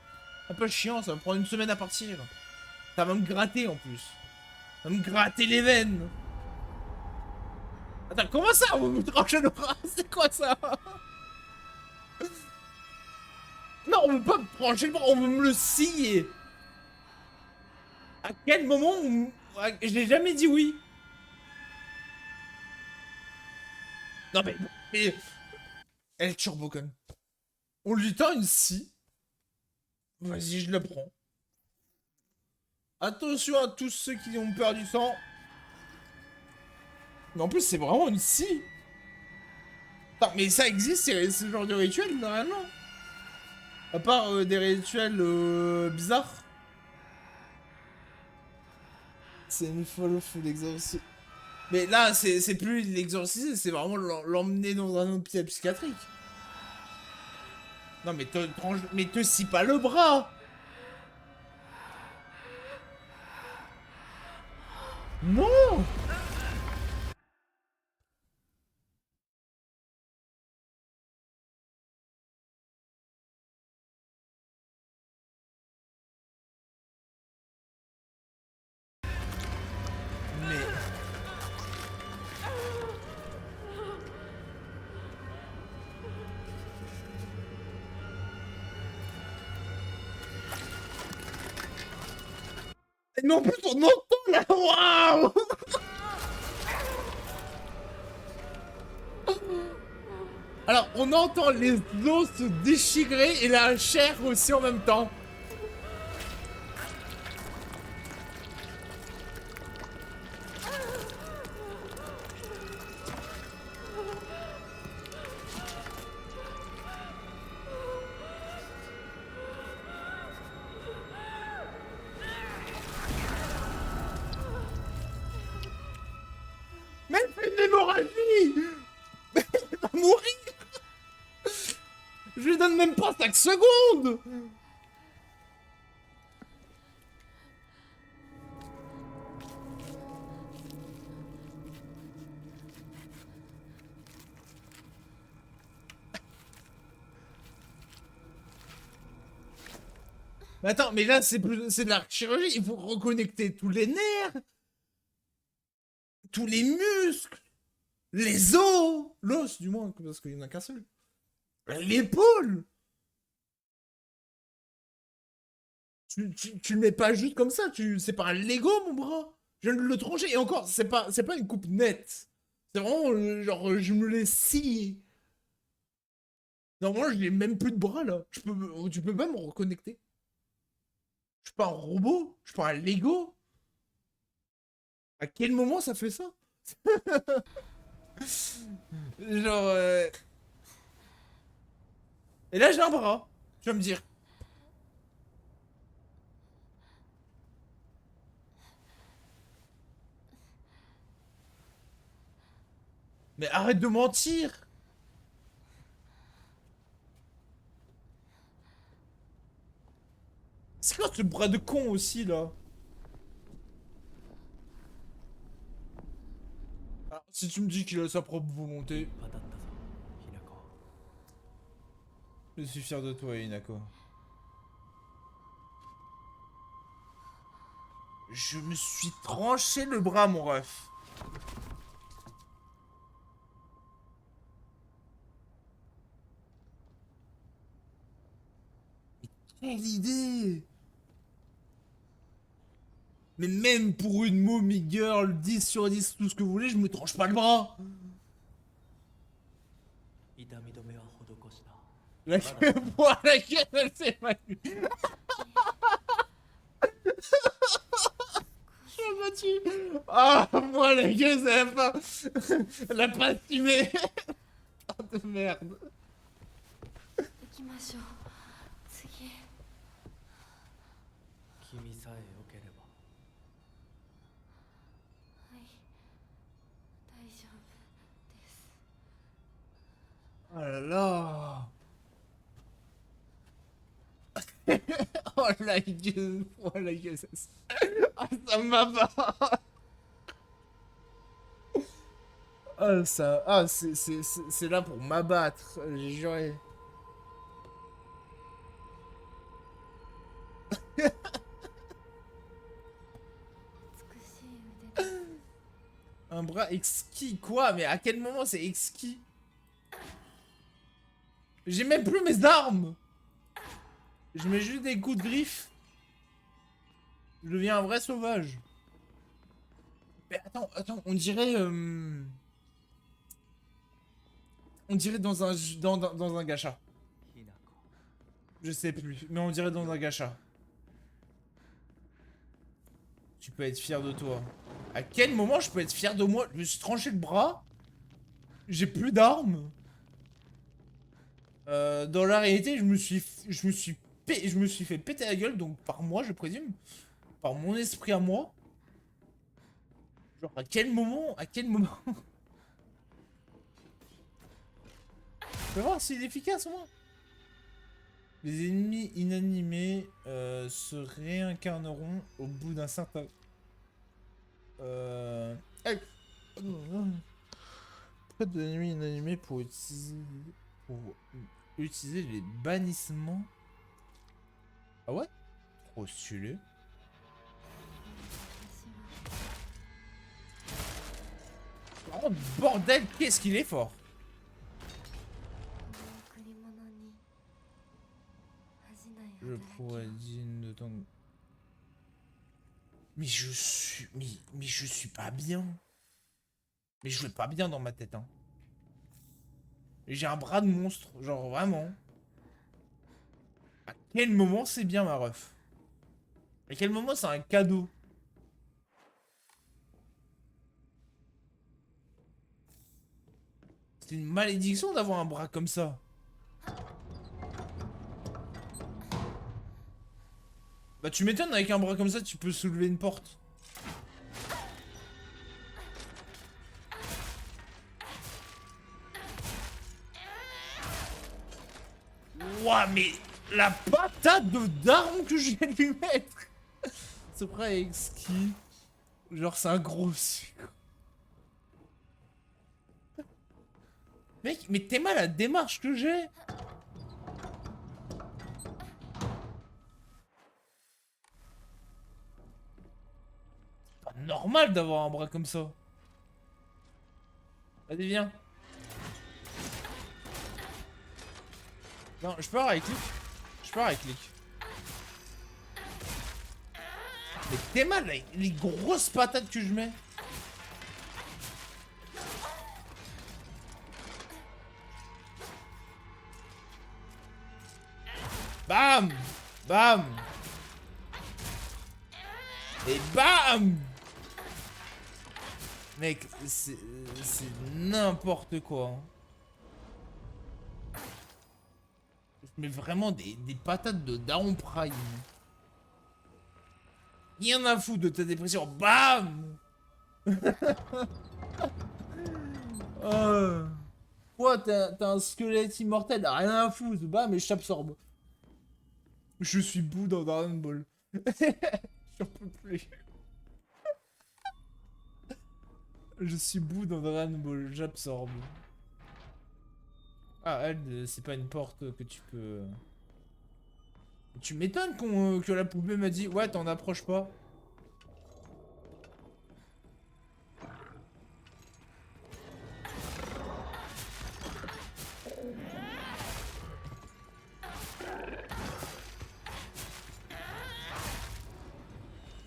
[SPEAKER 1] Un peu chiant, ça va me prendre une semaine à partir. Ça va me gratter en plus. Ça va me gratter les veines. Attends, comment ça? On me tranche le bras? C'est quoi ça? Non, on veut pas me trancher le bras, on veut me le scier. À quel moment je l'ai jamais dit oui. Non mais... Elle turbo-con. On lui tend une scie. Vas-y, je le prends. Attention à tous ceux qui ont perdu sang. Mais en plus, c'est vraiment une scie. Non, mais ça existe, ce genre de rituel, normalement. À part des rituels bizarres. C'est une folle fou l'exorcisme. Mais là, c'est plus l'exorcisme, c'est vraiment l'emmener dans un hôpital psychiatrique. Non, mais te scie pas le bras. Non. Mais en plus, on entend là. Waouh. Alors, on entend les os se déchirer et la chair aussi en même temps. pas 5 secondes. Mais attends, mais là c'est de la chirurgie, il faut reconnecter tous les nerfs, tous les muscles, les os, l'os du moins, parce qu'il n'y en a qu'un seul. L'épaule. Tu le mets pas juste comme ça, c'est pas un Lego mon bras. Je viens de le trancher et encore, c'est pas une coupe nette. C'est vraiment genre je me l'ai scié. Normalement, je n'ai même plus de bras là. Tu peux pas me reconnecter. Je suis pas un robot, je suis pas un Lego. À quel moment ça fait ça? Genre Et là j'ai un bras. Tu vas me dire. Mais arrête de mentir. C'est quoi ce bras de con aussi là? Ah, si tu me dis qu'il a sa propre volonté,
[SPEAKER 3] 立派だったぞ日向子
[SPEAKER 1] je suis fier de toi, Inako. Je me suis tranché le bras, mon ref. Mais quelle idée! Mais même pour une mommy girl 10 sur 10, tout ce que vous voulez, je me tranche pas le bras.
[SPEAKER 3] 痛み止めは施した
[SPEAKER 1] La gueule, moi, la gueule, elle s'est évanouie. Je l'ai battu. Ah, moi, la gueule, ça va pas. Elle a pas assumé. Oh, de merde.
[SPEAKER 2] 行きましょう次
[SPEAKER 3] 君さえ良ければ
[SPEAKER 2] はい大丈夫です
[SPEAKER 1] Oh là là. Oh la gueule. Oh la gueule, ah, ça m'abat. Ah, ça... Ah, c'est là pour m'abattre, j'ai juré. Un bras exquis, quoi? Mais à quel moment c'est exquis? J'ai même plus mes armes. Je mets juste des coups de griffe. Je deviens un vrai sauvage. Mais attends, on dirait... On dirait dans un gacha.
[SPEAKER 3] 日向子
[SPEAKER 1] Je sais plus, mais on dirait dans un gacha. Tu peux être fier de toi. À quel moment je peux être fier de moi? Je me suis tranché le bras. J'ai plus d'armes. Dans la réalité, je me suis fait péter la gueule, donc par moi, je présume. Par mon esprit à moi. Genre, à quel moment? Je vais voir s'il est efficace au moins. Les ennemis inanimés se réincarneront au bout d'un certain... Hey. Près de l'ennemi inanimé pour utiliser les bannissements. Ah ouais? Trop stylé. Oh bordel, qu'est-ce qu'il est fort! Je pourrais digne de ton... Mais je suis pas bien. Mais je vais pas bien dans ma tête, hein. J'ai un bras de monstre, genre vraiment. À quel moment c'est bien, ma ref? À quel moment c'est un cadeau? C'est une malédiction d'avoir un bras comme ça. Bah tu m'étonnes, avec un bras comme ça, tu peux soulever une porte. Ouah, mais la patate de daron que je viens de lui mettre. C'est vrai exquis. Genre, c'est un gros sucre. Mec, mais t'es mal la démarche que j'ai. C'est pas normal d'avoir un bras comme ça. Allez, viens. Non, je pars avec clic. Je pars avec clic. Mais t'es mal, les grosses patates que je mets. Bam! Bam! Et bam! Mec, c'est n'importe quoi. Hein. Je mets vraiment des patates de Daron Prime. Rien à foutre de ta dépression. Bam! Quoi, t'as un squelette immortel? Rien à foutre. Bam, et je t'absorbe. Je suis bout dans Dragon Ball. J'en peux plus. Je suis bout dans Dragon Ball. J'absorbe. Ah, elle, c'est pas une porte que tu peux... Tu m'étonnes que la poupée m'a dit, ouais, t'en approches pas.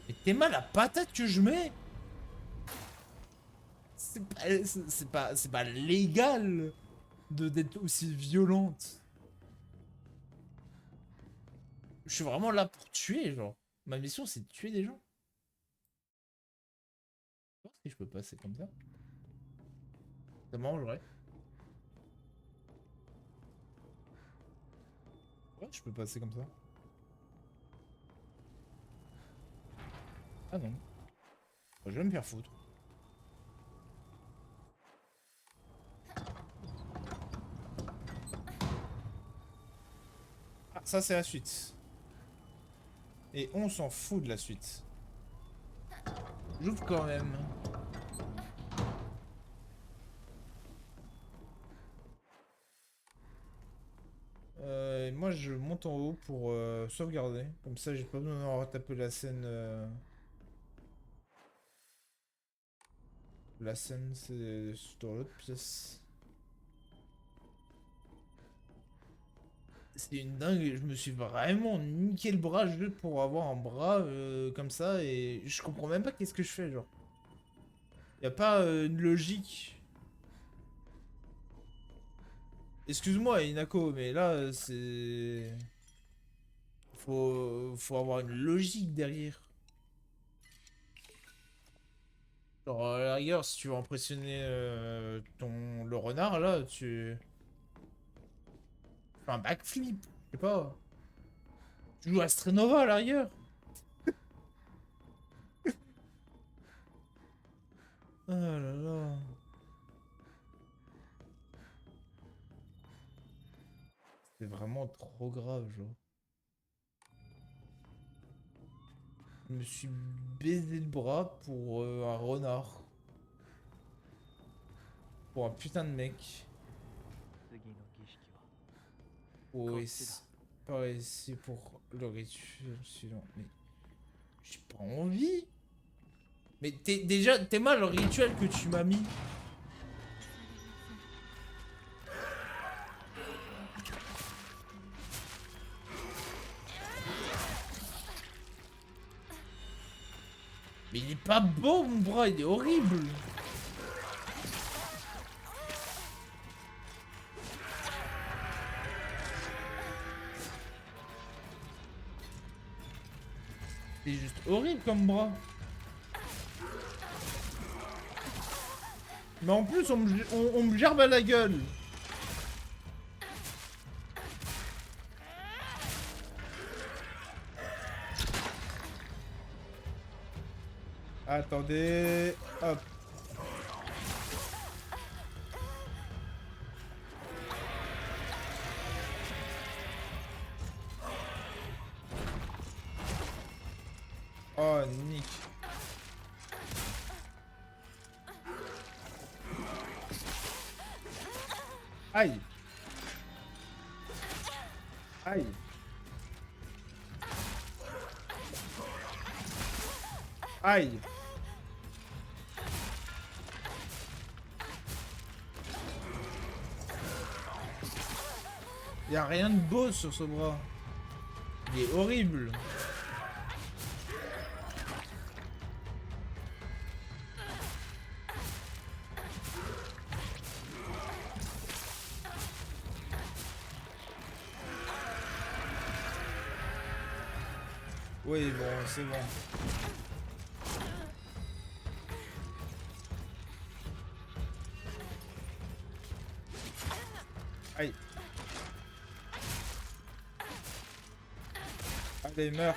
[SPEAKER 1] Mais t'es mal la patate que je mets. C'est pas légal d'être aussi violente. Je suis vraiment là pour tuer, genre. Ma mission, c'est de tuer des gens. Je pense que je peux passer comme ça. Ça m'arrangerait. Ouais, je peux passer comme ça. Ah non. Je vais me faire foutre. Ah, ça c'est la suite. Et on s'en fout de la suite. J'ouvre quand même. Moi je monte en haut pour sauvegarder. Comme ça j'ai pas besoin de retaper la scène. La scène c'est dans l'autre pièce. C'est une dingue, je me suis vraiment niqué le bras juste pour avoir un bras comme ça et je comprends même pas qu'est-ce que je fais genre. Y a pas une logique. Excuse-moi Inako, mais là c'est... Faut avoir une logique derrière. Genre à la rigueur, si tu veux impressionner le renard là, tu... Fais un backflip, je sais pas. Tu joues à Strenova à la rigueur. Oh là là. C'est vraiment trop grave, genre. Je me suis baisé le bras pour un renard. Pour un putain de mec. Oh, pas ici pour le rituel suivant. Mais j'ai pas envie. Mais t'es mal le rituel que tu m'as mis. Mais il est pas beau mon bras, il est horrible. C'est juste horrible comme bras. Mais en plus on me gerbe à la gueule. Attendez, hop. Oh, Nick. Aïe. Aïe. Aïe. Y a rien de beau sur ce bras. Il est horrible. Oui, bon, c'est bon. Aïe. Allez, meurs.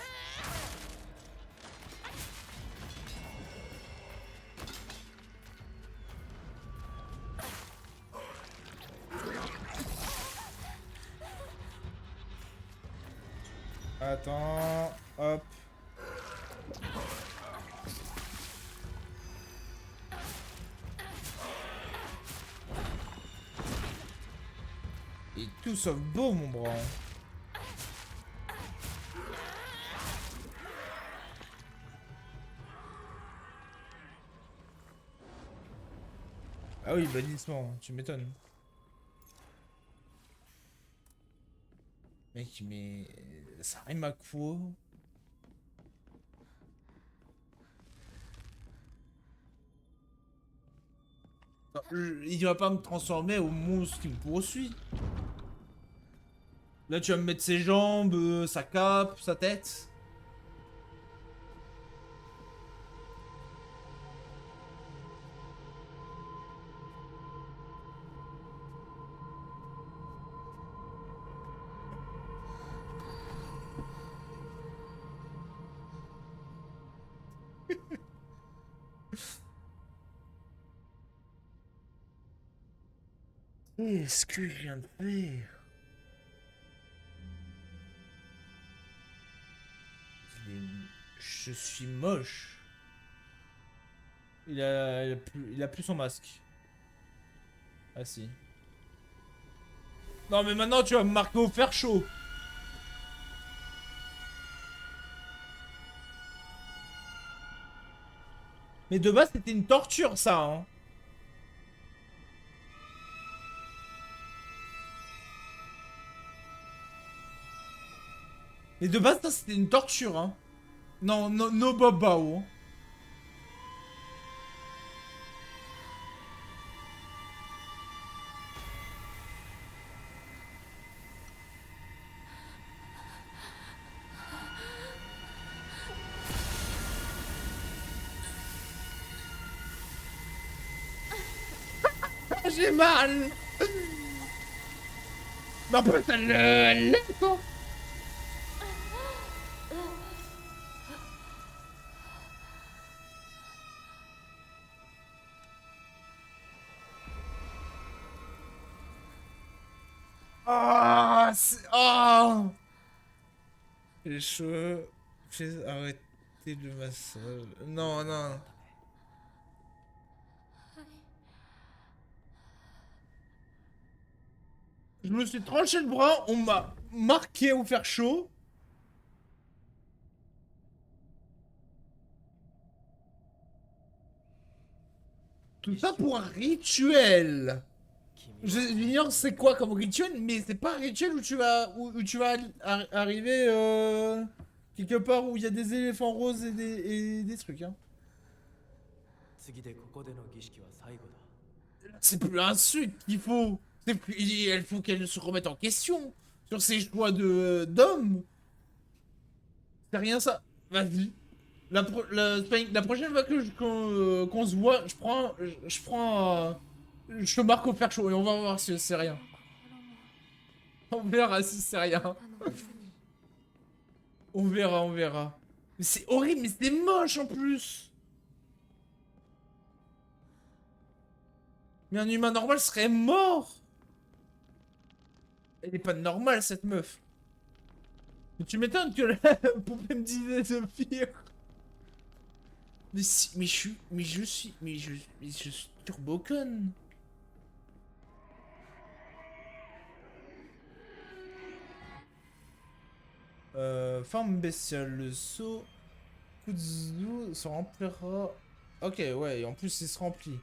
[SPEAKER 1] Attends, hop. Et tout sauf beau, mon bras. Ah oui, bannissement, tu m'étonnes. Mec, mais ça rime à quoi? Non, il va pas me transformer au monstre qui me poursuit. Là, tu vas me mettre ses jambes, sa cape, sa tête. Qu'est-ce que je viens de faire? Je suis moche. Il a plus son masque. Ah si. Non mais maintenant tu vas me marquer au fer chaud. Mais de base c'était une torture ça hein. Mais de base ça c'était une torture hein. Non, no, no babao. Hein. J'ai mal. Non putain le quoi. Ah, oh. Les cheveux. Arrêtez le massage. Non, non. Je me suis tranché le bras, on m'a marqué au fer chaud. Tout ça pour un rituel. J'ignore c'est quoi comme rituel, mais c'est pas un rituel où tu vas arriver quelque part où il y a des éléphants roses et des trucs. Hein. C'est plus un sucre qu'il faut. Il faut qu'elle se remette en question sur ses choix d'homme. C'est rien ça. Vas-y. La prochaine fois qu'on se voit, je te marque au fer chaud et on va voir si c'est rien. On verra si c'est rien. On verra, on verra. Mais c'est horrible, mais c'est moche en plus. Mais un humain normal serait mort. Elle est pas normale cette meuf. Mais tu m'étonnes que la poupée me disait de pire. Mais si, mais je suis turbo con. Forme bestiale, le saut Kutsu se remplira. Ok, ouais, et en plus il se remplit.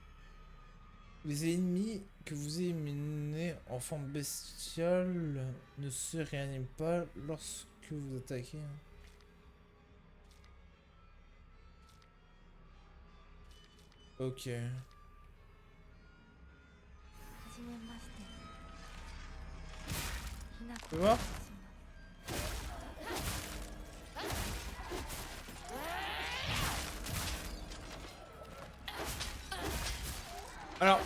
[SPEAKER 1] Les ennemis que vous éliminez en forme bestiale ne se réaniment pas lorsque vous attaquez. Ok.
[SPEAKER 2] はじめまして。ひな
[SPEAKER 1] Tu
[SPEAKER 2] こと
[SPEAKER 1] vois?
[SPEAKER 2] 申します。
[SPEAKER 1] Alors.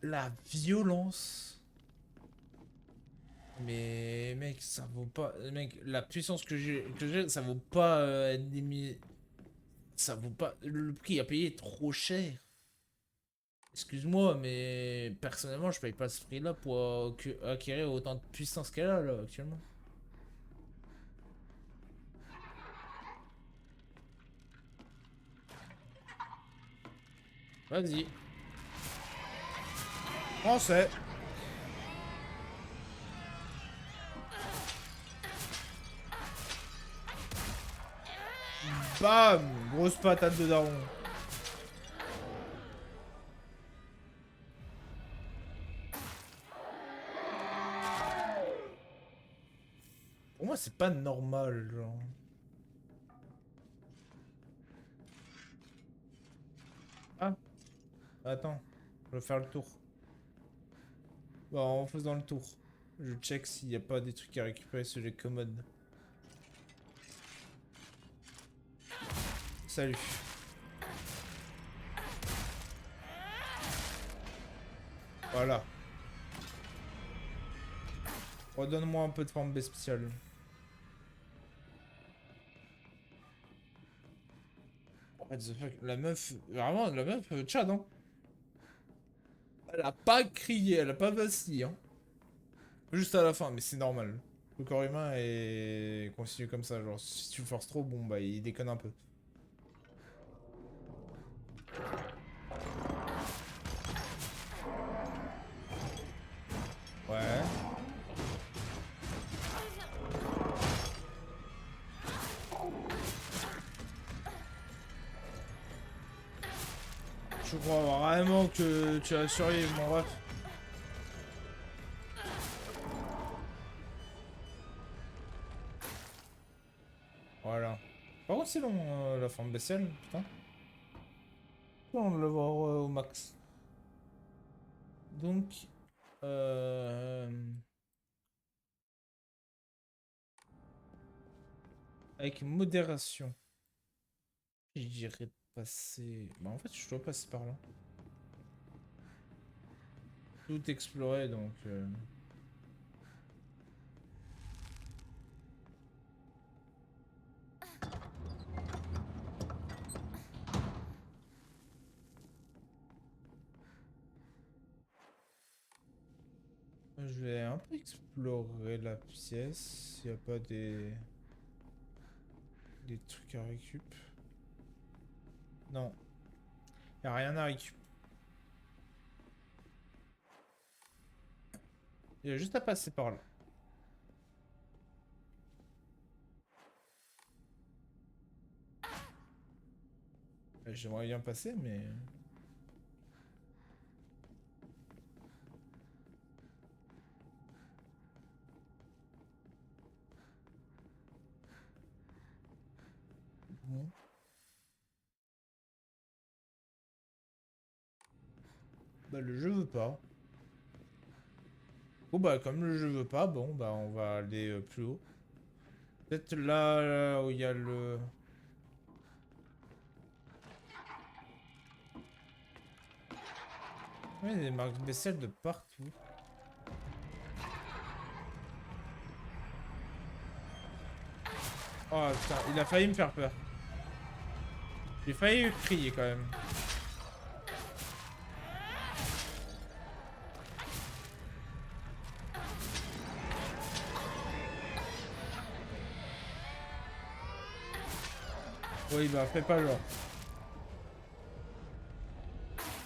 [SPEAKER 1] La violence. Mais mec, ça vaut pas. Mec, la puissance que j'ai, ça vaut pas ça vaut pas. Le prix à payer est trop cher. Excuse-moi, mais personnellement, je paye pas ce prix-là pour acquérir autant de puissance qu'elle a là actuellement. Vas-y. Français. Bam! Grosse patate de daron. Pour moi, c'est pas normal, genre. Ah, attends. Je vais faire le tour. Bon, en faisant le tour, je check s'il n'y a pas des trucs à récupérer sur les commodes. Salut. Voilà. Redonne-moi un peu de forme bestiale. What the fuck, la meuf, vraiment, la meuf, Tchad, hein. Elle a pas crié, elle a pas vacillé, hein. Juste à la fin, mais c'est normal. Le corps humain est constitué comme ça, genre si tu forces trop, bon bah il déconne un peu. Ouais. Je crois vraiment que tu vas survivre, mon ref. Voilà. Par contre, c'est long, la forme bestiale, putain. On va l'avoir au max. Donc, euh... avec modération. Je dirais passer... Bah en fait, je dois passer par là. Tout explorer, donc... Je vais un peu explorer la pièce. S'il n'y a pas des trucs à récup. Non. Il n'y a rien à récup. Il y a juste à passer par là. J'aimerais bien passer, mais... Bon. Bah le jeu veut pas. Bon bah comme le jeu veut pas, bon bah on va aller plus haut. Peut-être là où il y a le... Ouais, il y a des marques bestiales de partout. Oh putain, il a failli me faire peur. J'ai failli crier quand même. Oui, bah fais pas genre.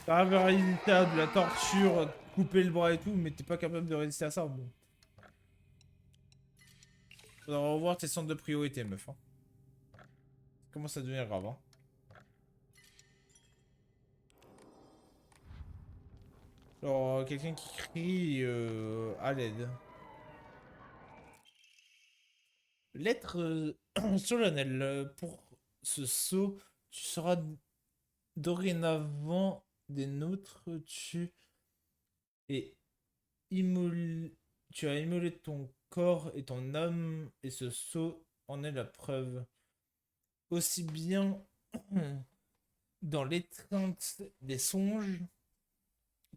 [SPEAKER 1] T'arrives à résister à de la torture, couper le bras et tout, mais t'es pas capable de résister à ça. Bon. Faudra revoir tes centres de priorité, meuf. Hein. Ça commence à devenir grave. Hein. Genre, quelqu'un qui crie à l'aide. Lettre solennelle. Pour ce saut, tu seras dorénavant des nôtres. Et immolé, tu as immolé ton corps et ton âme, et ce sceau en est la preuve. Aussi bien dans l'étreinte des songes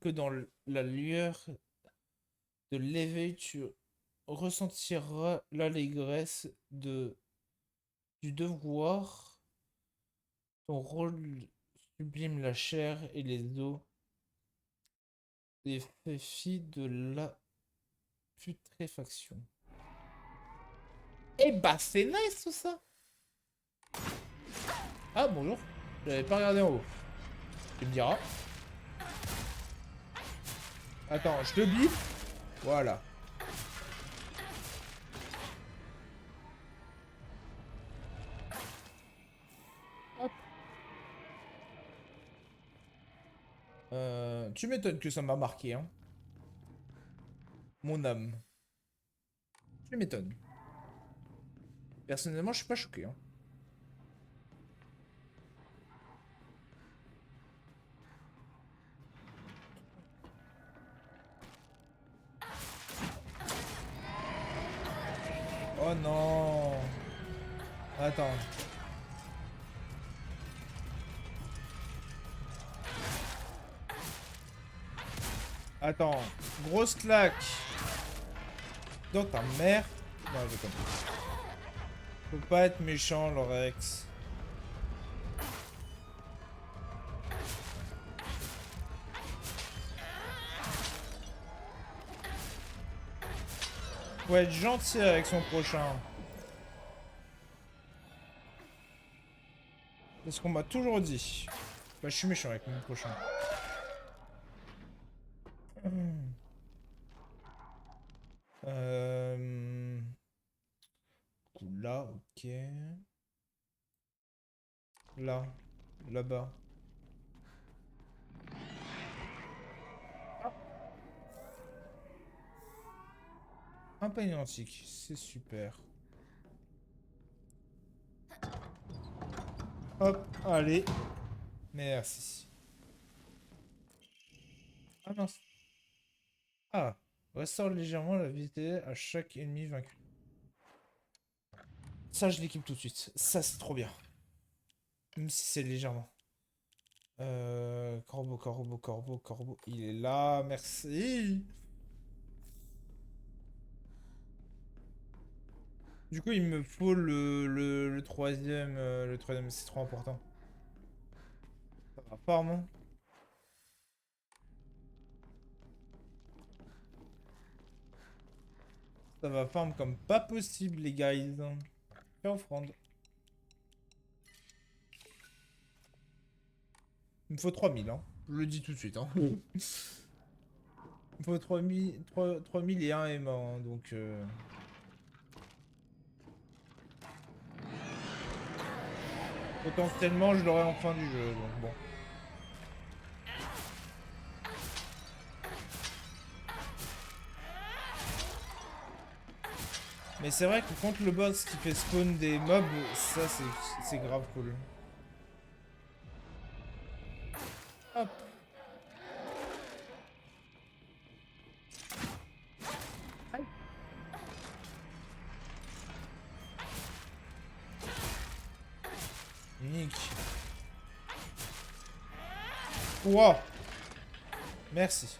[SPEAKER 1] que dans la lueur de l'éveil, tu ressentiras l'allégresse du devoir. Ton rôle sublime la chair et les os, et fait fi de la putréfaction. Eh bah c'est nice tout ça. Ah bonjour, j'avais pas regardé en haut. Tu me diras. Attends, je te biffe. Voilà. Hop. Tu m'étonnes que ça m'a marqué, hein. Mon âme. Tu m'étonnes. Personnellement, je suis pas choqué, hein. Oh non. Attends. Attends. Grosse claque. Dans ta mère. Non, je comprends. Faut pas être méchant, Lorex. Faut être gentil avec son prochain. C'est ce qu'on m'a toujours dit. Bah, je suis méchant avec mon prochain. Euh... Là, ok. Là. Là-bas. Un panier antique, c'est super. Hop, allez. Merci. Ah mince. Ah. Restaure légèrement la vitesse à chaque ennemi vaincu. Ça, je l'équipe tout de suite. Ça, c'est trop bien. Même si c'est légèrement. Corbeau, corbeau, corbeau, corbeau. Il est là, merci. Du coup, il me faut le troisième. Le troisième, c'est trop important. Ça va farm. Hein. Ça va farm comme pas possible, les guys. Fais offrande. Il me faut 3000, hein. Je le dis tout de suite, hein. Il me faut 3000 et un aimant, hein, donc... Potentiellement, je l'aurai en fin du jeu, donc bon. Mais c'est vrai que contre le boss qui fait spawn des mobs, ça c'est grave cool. Hop. Aïe. Nick. Wow. Merci.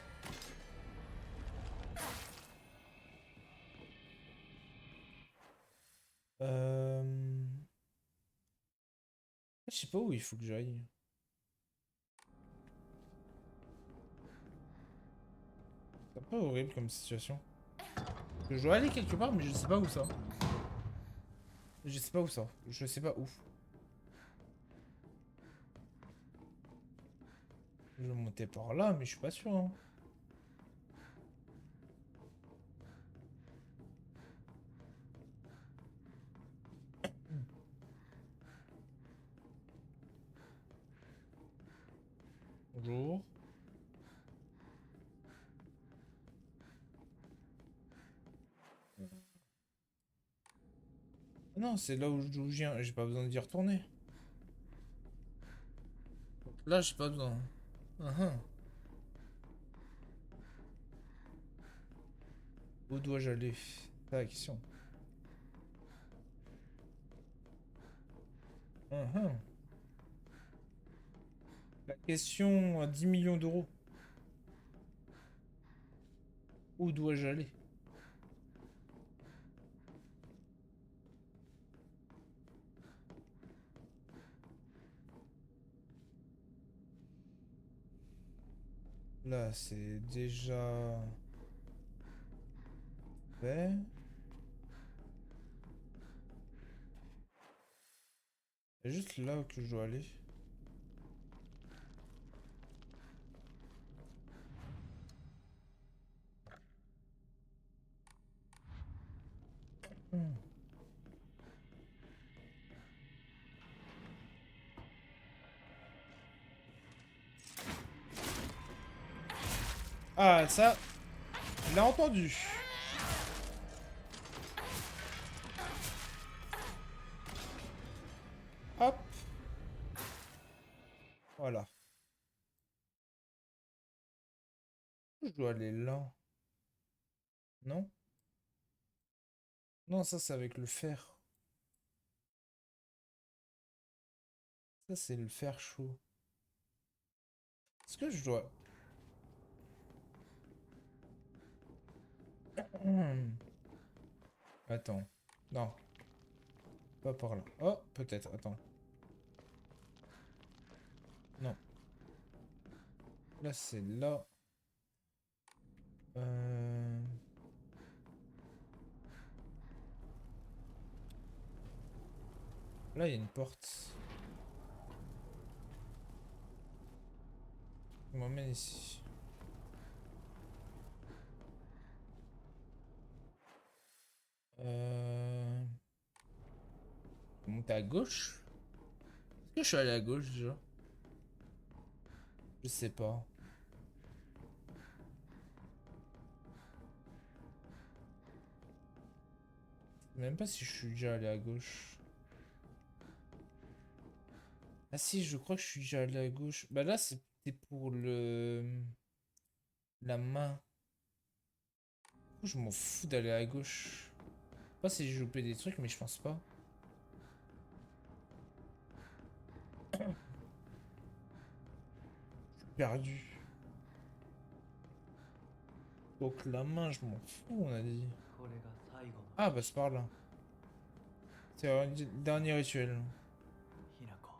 [SPEAKER 1] Je sais pas où il faut que j'aille. C'est un peu horrible comme situation. Je dois aller quelque part, mais je sais pas où ça. Je sais pas où ça. Je sais pas où. Je vais monter par là, mais je suis pas sûr. Hein. Bonjour. Non, c'est là où je viens. J'ai pas besoin d'y retourner. Là, j'ai pas besoin. Ah, où dois-je aller? C'est la question. La question à 10 millions d'euros. Où dois-je aller? Là, c'est déjà fait. C'est juste là que je dois aller. Ah, ça, je l'ai entendu. Hop. Voilà. Je dois aller là. Non? Non, ça, c'est avec le fer. Ça, c'est le fer chaud. Est-ce que je dois... Attends. Non. Pas par là. Oh, peut-être. Attends. Non. Là, c'est là. Là, il y a une porte. Il m'emmène ici. Monter à gauche? Est-ce que je suis allé à gauche déjà? Je sais pas. Je sais même pas si je suis déjà allé à gauche. Ah si, je crois que je suis déjà allé à gauche. Bah là, c'était pour le... La main. Je m'en fous d'aller à gauche. Je sais pas si j'ai loupé des trucs, mais je pense pas. Je suis perdu. Donc la main, je m'en fous, on a dit.
[SPEAKER 3] これが最後の
[SPEAKER 1] Ah bah c'est par là. C'est un dernier rituel.
[SPEAKER 3] ひなこ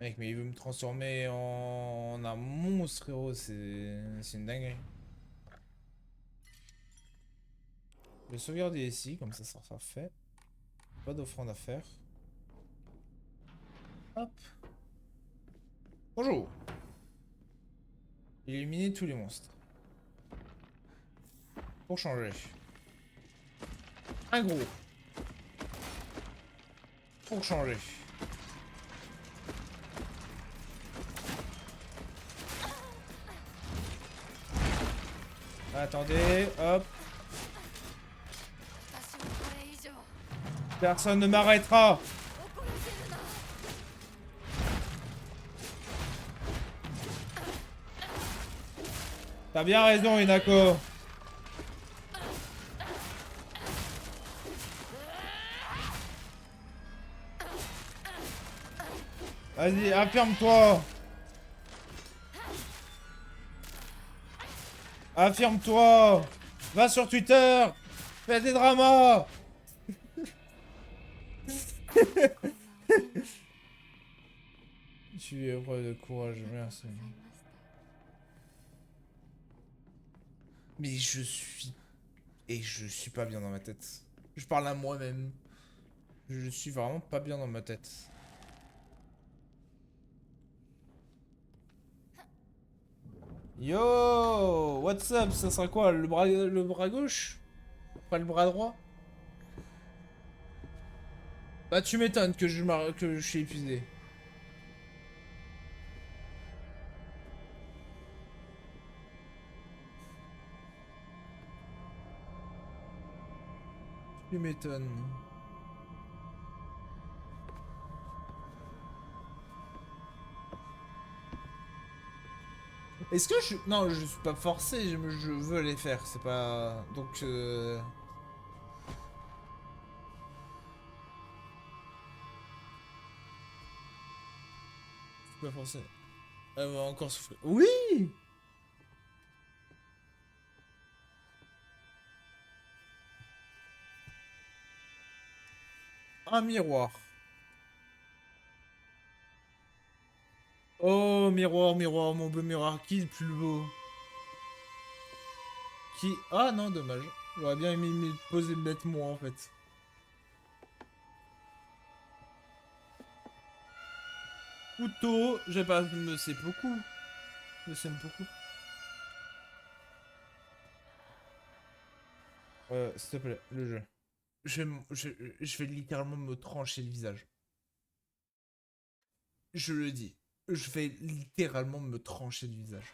[SPEAKER 1] Mec, mais il veut me transformer en un monstre, frérot. C'est une dinguerie. Je vais sauvegarder ici, comme ça sera fait. Pas d'offrande à faire. Hop. Bonjour. Éliminer tous les monstres. Pour changer. Un gros. Pour changer. Attendez, hop.
[SPEAKER 2] 私をこれ以上
[SPEAKER 1] Personne ne m'arrêtera.
[SPEAKER 2] 怒らせるな
[SPEAKER 1] T'as bien raison, Inako. Vas-y, affirme-toi. Affirme-toi. Va sur Twitter. Fais des dramas. Tu es preuve de courage, merci.
[SPEAKER 2] ありがとうございました。
[SPEAKER 1] Mais je suis... Et je suis pas bien dans ma tête. Je parle à moi-même. Je suis vraiment pas bien dans ma tête. Yo, what's up? Ça sera quoi? Le bras gauche? Pas le bras droit? Bah tu m'étonnes que que je suis épuisé. Tu m'étonnes. Est-ce que je... Non, je suis pas forcé, je veux les faire, c'est pas... Donc... Je suis pas forcé. Elle va encore souffrir. Oui! Un miroir. Oh, miroir, miroir, mon beau miroir, qui est le plus beau? Qui... Ah non, dommage. J'aurais bien aimé me poser bête moi en fait. Couteau, j'ai pas... Me c'est beaucoup. Je sème beaucoup. S'il te plaît, le jeu. Je vais littéralement me trancher le visage. Je le dis. Je vais littéralement me trancher le visage.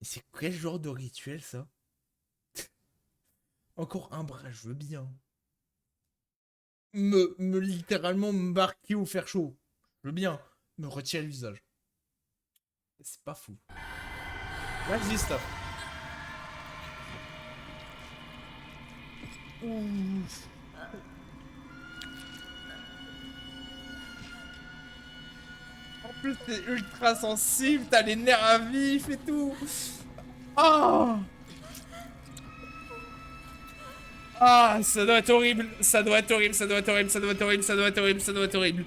[SPEAKER 1] C'est quel genre de rituel ça? Encore un bras, je veux bien. Me littéralement me marquer ou faire chaud. Je veux bien. Me retirer le visage. C'est pas fou. Vas-y, stop. Ouf. En plus, t'es ultra sensible, t'as les nerfs à vif et tout. Ah! Ah, ça doit être horrible, ça doit être horrible, ça doit être horrible, ça doit être horrible, ça doit être horrible, ça doit être horrible.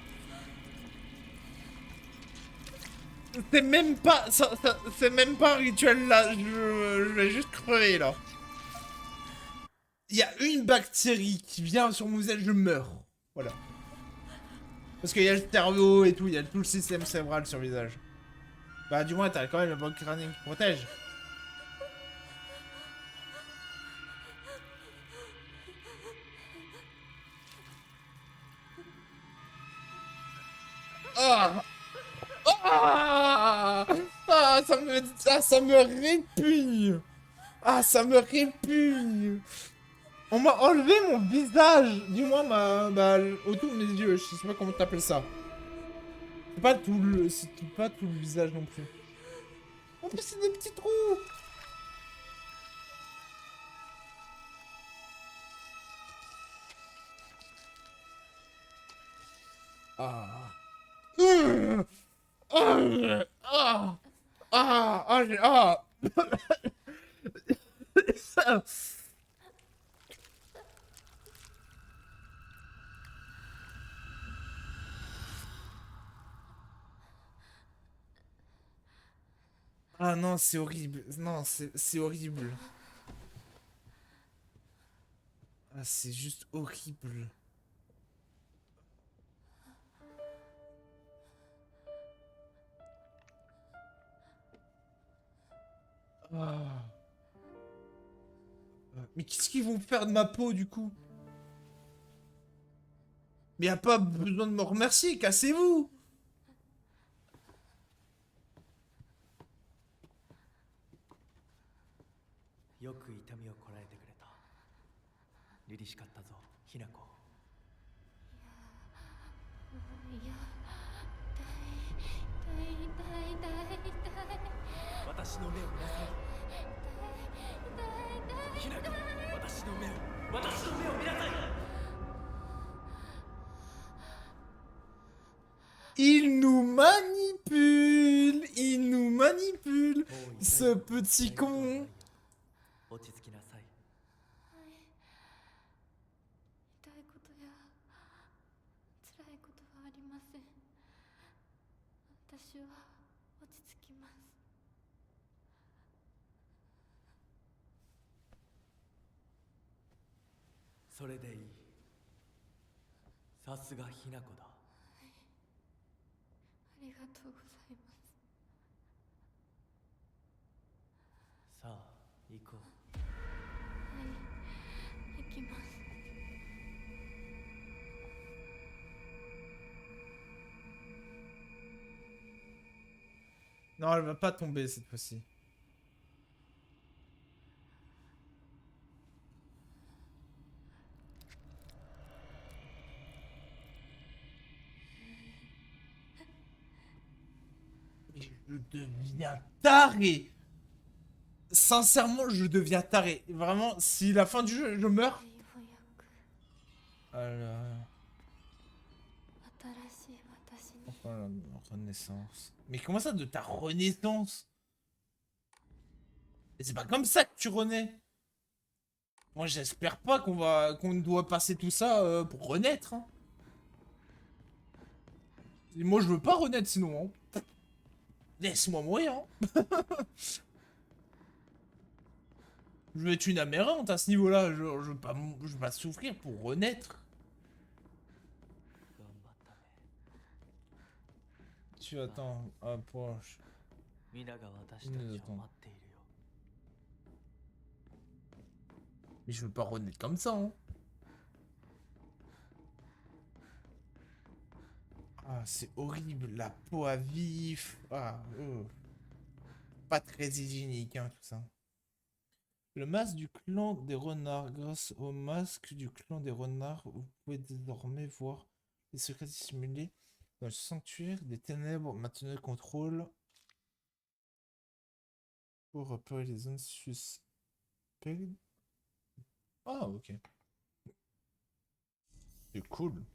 [SPEAKER 1] C'est même pas, c'est même pas un rituel là, je vais juste crever là. Il y a une bactérie qui vient sur mon visage, je meurs. Voilà. Parce qu'il y a le cerveau et tout, il y a tout le système cérébral sur le visage. Bah du moins t'as quand même le bloc crânien qui protège. Ah! Ah! Ah, ça me répugne! Ah, ça me répugne! On m'a enlevé mon visage! Du moins, autour de mes yeux, je sais pas comment t'appelles ça. C'est pas tout le visage non plus. En plus, c'est des petits trous! Ah! Ah! Ah! Ah! Ah! Ah! Ah non, c'est horrible. Non, c'est horrible. Ah, c'est juste horrible. Ah. Mais qu'est-ce qu'ils vont faire de ma peau du coup? Mais y a pas besoin de me remercier, cassez-vous!
[SPEAKER 3] よく痛みをこらえてくれた。凛々しかったぞ、ひな子。
[SPEAKER 2] いや、痛い。
[SPEAKER 3] 私の目を見なさい。ひな子、私の目を見なさい。
[SPEAKER 1] Ce petit con.
[SPEAKER 3] 落ち着きなさい。
[SPEAKER 2] 痛いことや辛いことはありません。私は落ち着きます。
[SPEAKER 3] それでいい。さすがひな子だ。
[SPEAKER 2] ありがとうございます。
[SPEAKER 3] さあ行こう。
[SPEAKER 2] はい、行きます。
[SPEAKER 1] Non, elle va pas tomber cette fois-ci. Mais je deviens taré. Sincèrement, je deviens taré. Vraiment, si la fin du jeu, je meurs.
[SPEAKER 2] ようやく
[SPEAKER 1] Alors...
[SPEAKER 2] 新しい私に
[SPEAKER 1] Enfin, la renaissance. Mais comment ça de ta renaissance? Et c'est pas comme ça que tu renais. Moi, j'espère pas qu'on doit passer tout ça pour renaître. Hein. Et moi, je veux pas renaître sinon. Hein. Laisse-moi mourir. Hein. Je vais être une amérante à ce niveau-là. Je veux pas souffrir pour renaître.
[SPEAKER 3] 頑張ったね。
[SPEAKER 1] Tu attends. Ah, proche.
[SPEAKER 3] 皆が私たちを待っているよ。
[SPEAKER 1] Mais je veux pas renaître comme ça. Hein. Ah, c'est horrible. La peau à vif. Ah, pas très hygiénique, hein, tout ça. Le masque du clan des renards. Grâce au masque du clan des renards, vous pouvez désormais voir les secrets dissimulés dans le sanctuaire des ténèbres. Maintenez le contrôle pour repérer les zones suspectes. Ah, ok. C'est cool.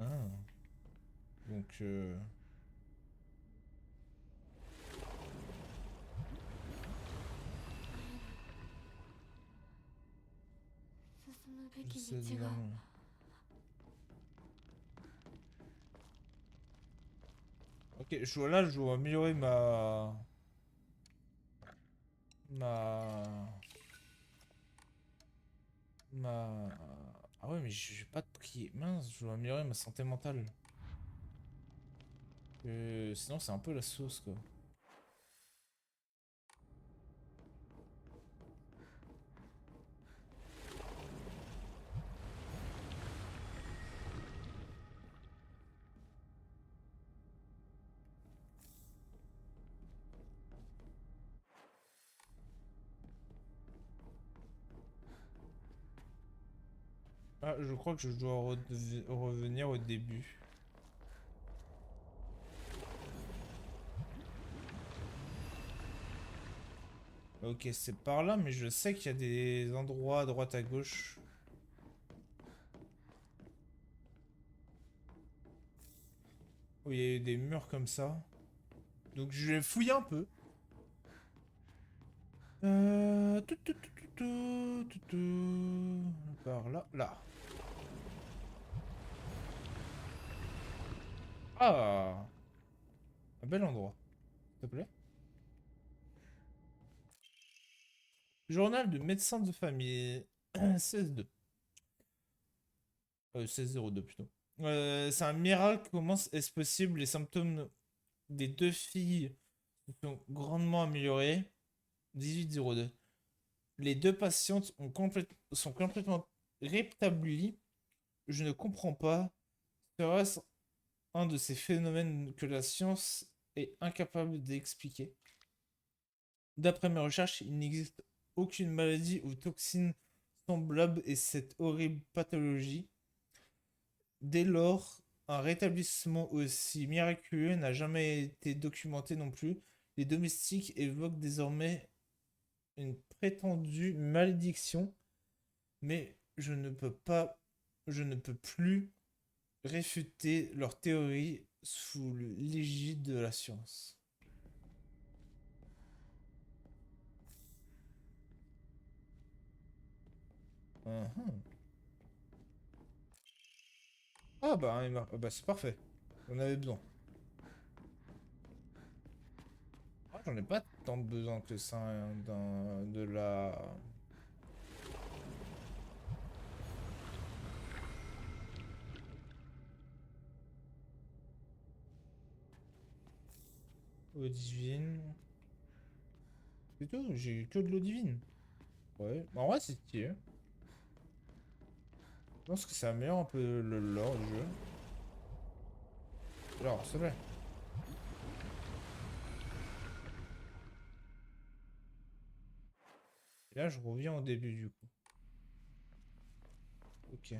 [SPEAKER 1] Ah. Donc,
[SPEAKER 2] 進むべき
[SPEAKER 1] j'essaie
[SPEAKER 2] 道が
[SPEAKER 1] évidemment. Ok, là, je dois améliorer ma... Ah ouais, mais j'ai pas de prix. Mince, je dois améliorer ma santé mentale. Sinon, c'est un peu la sauce, quoi. Ah, je crois que je dois revenir au début. Ok, c'est par là, mais je sais qu'il y a des endroits à droite à gauche. Où il y a eu des murs comme ça. Donc je vais fouiller un peu. Par là, là. Ah, un bel endroit, s'il te plaît. Journal de médecin de famille 16-2. 16-02 plutôt. C'est un miracle, comment est-ce possible? Les symptômes des deux filles se sont grandement améliorés. 18-02. Les deux patientes sont complètement rétablies. Je ne comprends pas. Serait-ce un de ces phénomènes que la science est incapable d'expliquer? D'après mes recherches, il n'existe aucune maladie ou toxine semblable à cette horrible pathologie. Dès lors, un rétablissement aussi miraculeux n'a jamais été documenté non plus. Les domestiques évoquent désormais une prétendue malédiction, mais je ne peux plus réfuter leur théorie sous l'égide de la science. Mhm. Ah bah, bah c'est parfait. On avait besoin. Ah, j'en ai pas tant besoin que ça hein, de la... Eau divine. C'est tout, j'ai eu que de l'eau divine. Ouais, en vrai c'est stylé. Je pense que ça améliore un peu le lore du jeu. Alors, c'est vrai. Et là, je reviens au début du coup. Ok.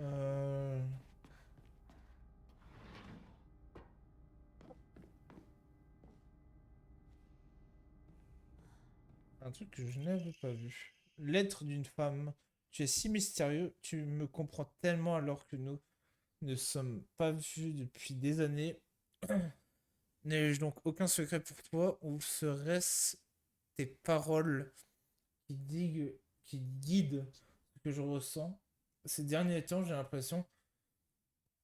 [SPEAKER 1] Euh... Un truc que je n'avais pas vu. Lettre d'une femme. Tu es si mystérieux, tu me comprends tellement alors que nous ne sommes pas vus depuis des années. N'ai-je donc aucun secret pour toi ou serait-ce tes paroles qui guident ce que je ressens? Ces derniers temps, j'ai l'impression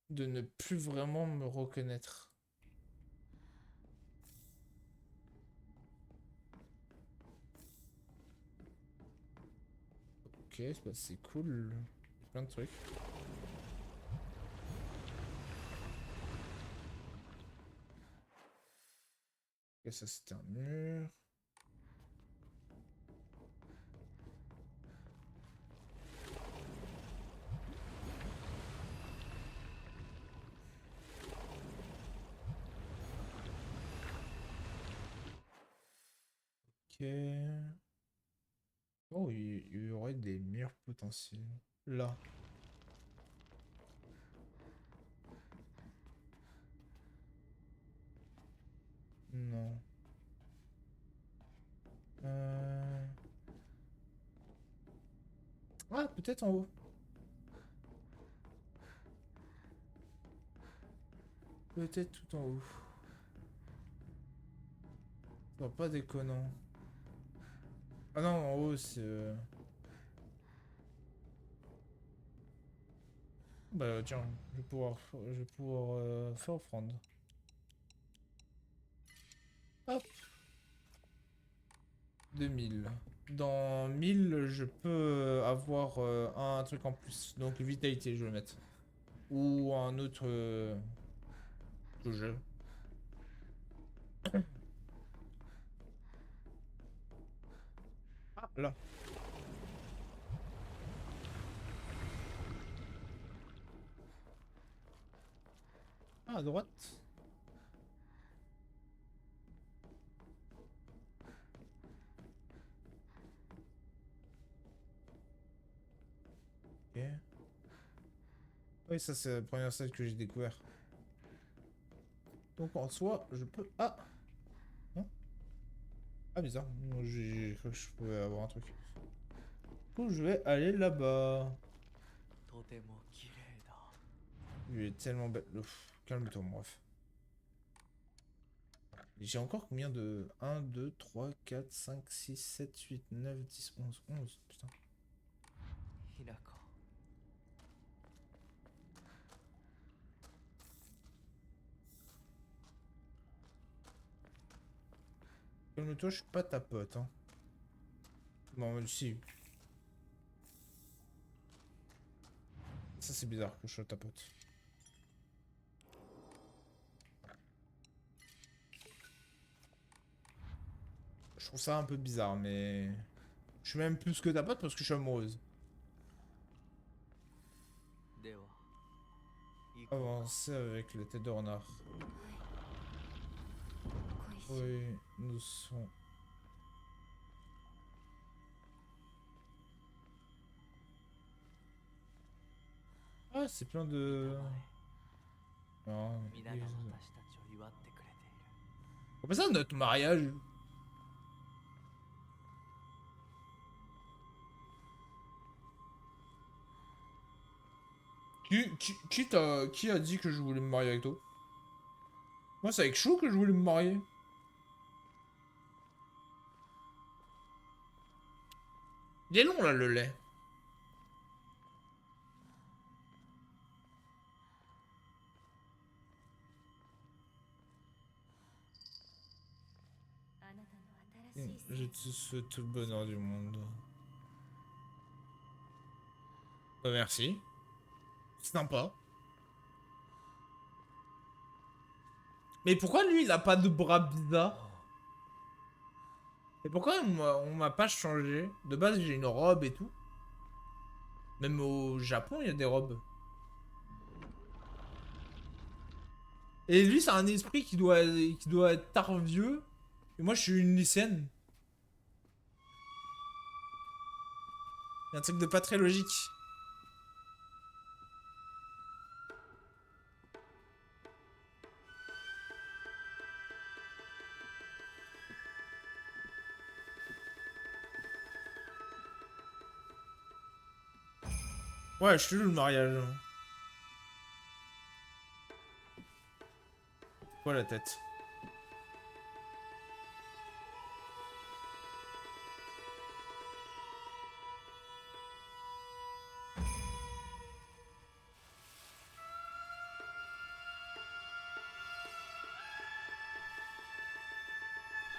[SPEAKER 1] de ne plus vraiment me reconnaître. Ok, c'est cool. Plein de trucs. Et ça, c'était un mur. Ok. Oh, il y aurait des murs potentiels. Là. Non. Euh... Ah, peut-être en haut. Peut-être tout en haut. Non, pas déconnant. Ah non, en haut, c'est... Bah tiens, je vais pouvoir faire offrande. Hop, 2000. Dans 1000, je peux avoir un truc en plus. Donc vitalité, je vais le mettre. Ou un autre jeu. Ah, là. Ah, à droite. Ok. Oui, ça c'est la première scène que j'ai découvert. Donc en soi, je peux... Ah! Non. Ah, bizarre. J'ai cru que je pouvais avoir un truc. Du coup, je vais aller là-bas.
[SPEAKER 3] とても綺麗だ。
[SPEAKER 1] Il est tellement bête. Calme-toi, bref. J'ai encore combien de... 1, 2, 3, 4, 5, 6, 7, 8, 9, 10, 11, 11. Putain.
[SPEAKER 3] ひなこ。
[SPEAKER 1] Calme-toi, je suis pas ta pote, hein. Bon, si. Ça, c'est bizarre que je sois ta pote. Je trouve ça un peu bizarre, mais... Je suis même plus que ta pote parce que je suis amoureuse.
[SPEAKER 3] では行こうか。
[SPEAKER 1] Avancer avec la tête de renard.
[SPEAKER 2] 恋しい
[SPEAKER 1] Oui, nous sommes... Ah, c'est plein de... Non,
[SPEAKER 3] 皆が私たちを祝ってくれている。
[SPEAKER 1] on fait ça notre mariage. Qui a dit que je voulais me marier avec toi? Moi, c'est avec Chou que je voulais me marier. Il est long, là, le lait. Je te souhaite tout le bonheur du monde. Bah, merci. C'est sympa. Mais pourquoi lui, il a pas de bras bizarres? Et pourquoi on m'a pas changé? De base, j'ai une robe et tout. Même au Japon, il y a des robes. Et lui, c'est un esprit qui doit être tard vieux. Et moi, je suis une lycéenne. Il y a un truc de pas très logique. Ouais, je suis le mariage. Quoi la tête?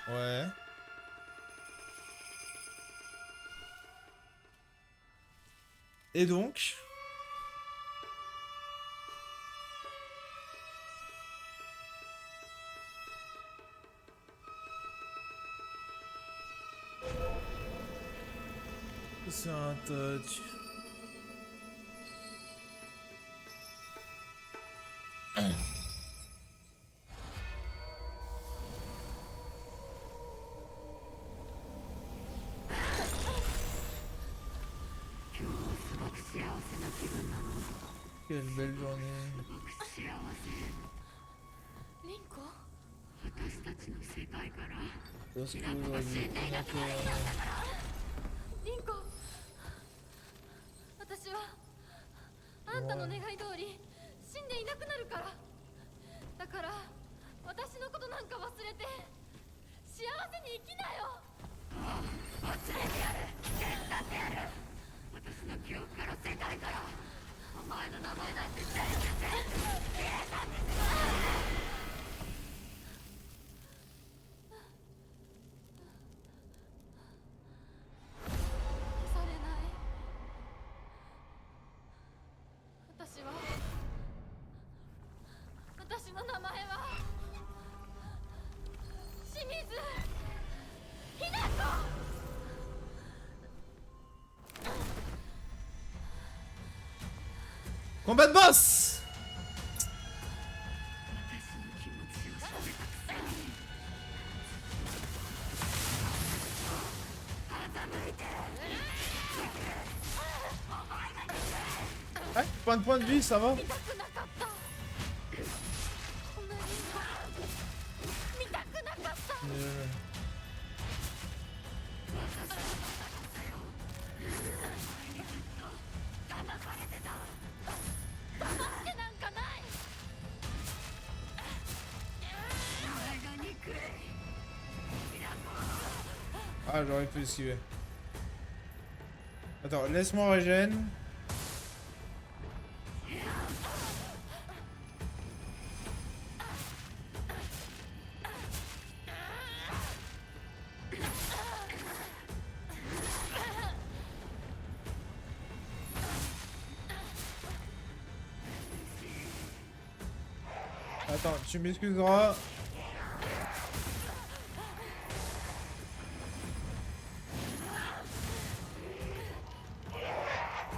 [SPEAKER 1] Ouais. Et donc? C'est un touch. Quelle belle journée.
[SPEAKER 2] リンコ
[SPEAKER 1] Parce que aujourd'hui, on
[SPEAKER 2] リンコ私はあんたの願い通り死んでいなくなるからだから私のことなんか忘れて幸せに生きなよ忘れてやる手伝ってやる私の記憶から捨てたいからお前の名前なんて全部消えたんですよ消されない私の名前は清水ひな子
[SPEAKER 1] Combat de boss! Ouais, point de vie, ça va.
[SPEAKER 2] 見たくなかったこんなリンコ見たくなかった
[SPEAKER 1] Ah, j'aurais pu esquiver. Attends, laisse-moi régène. Attends, tu m'excuseras.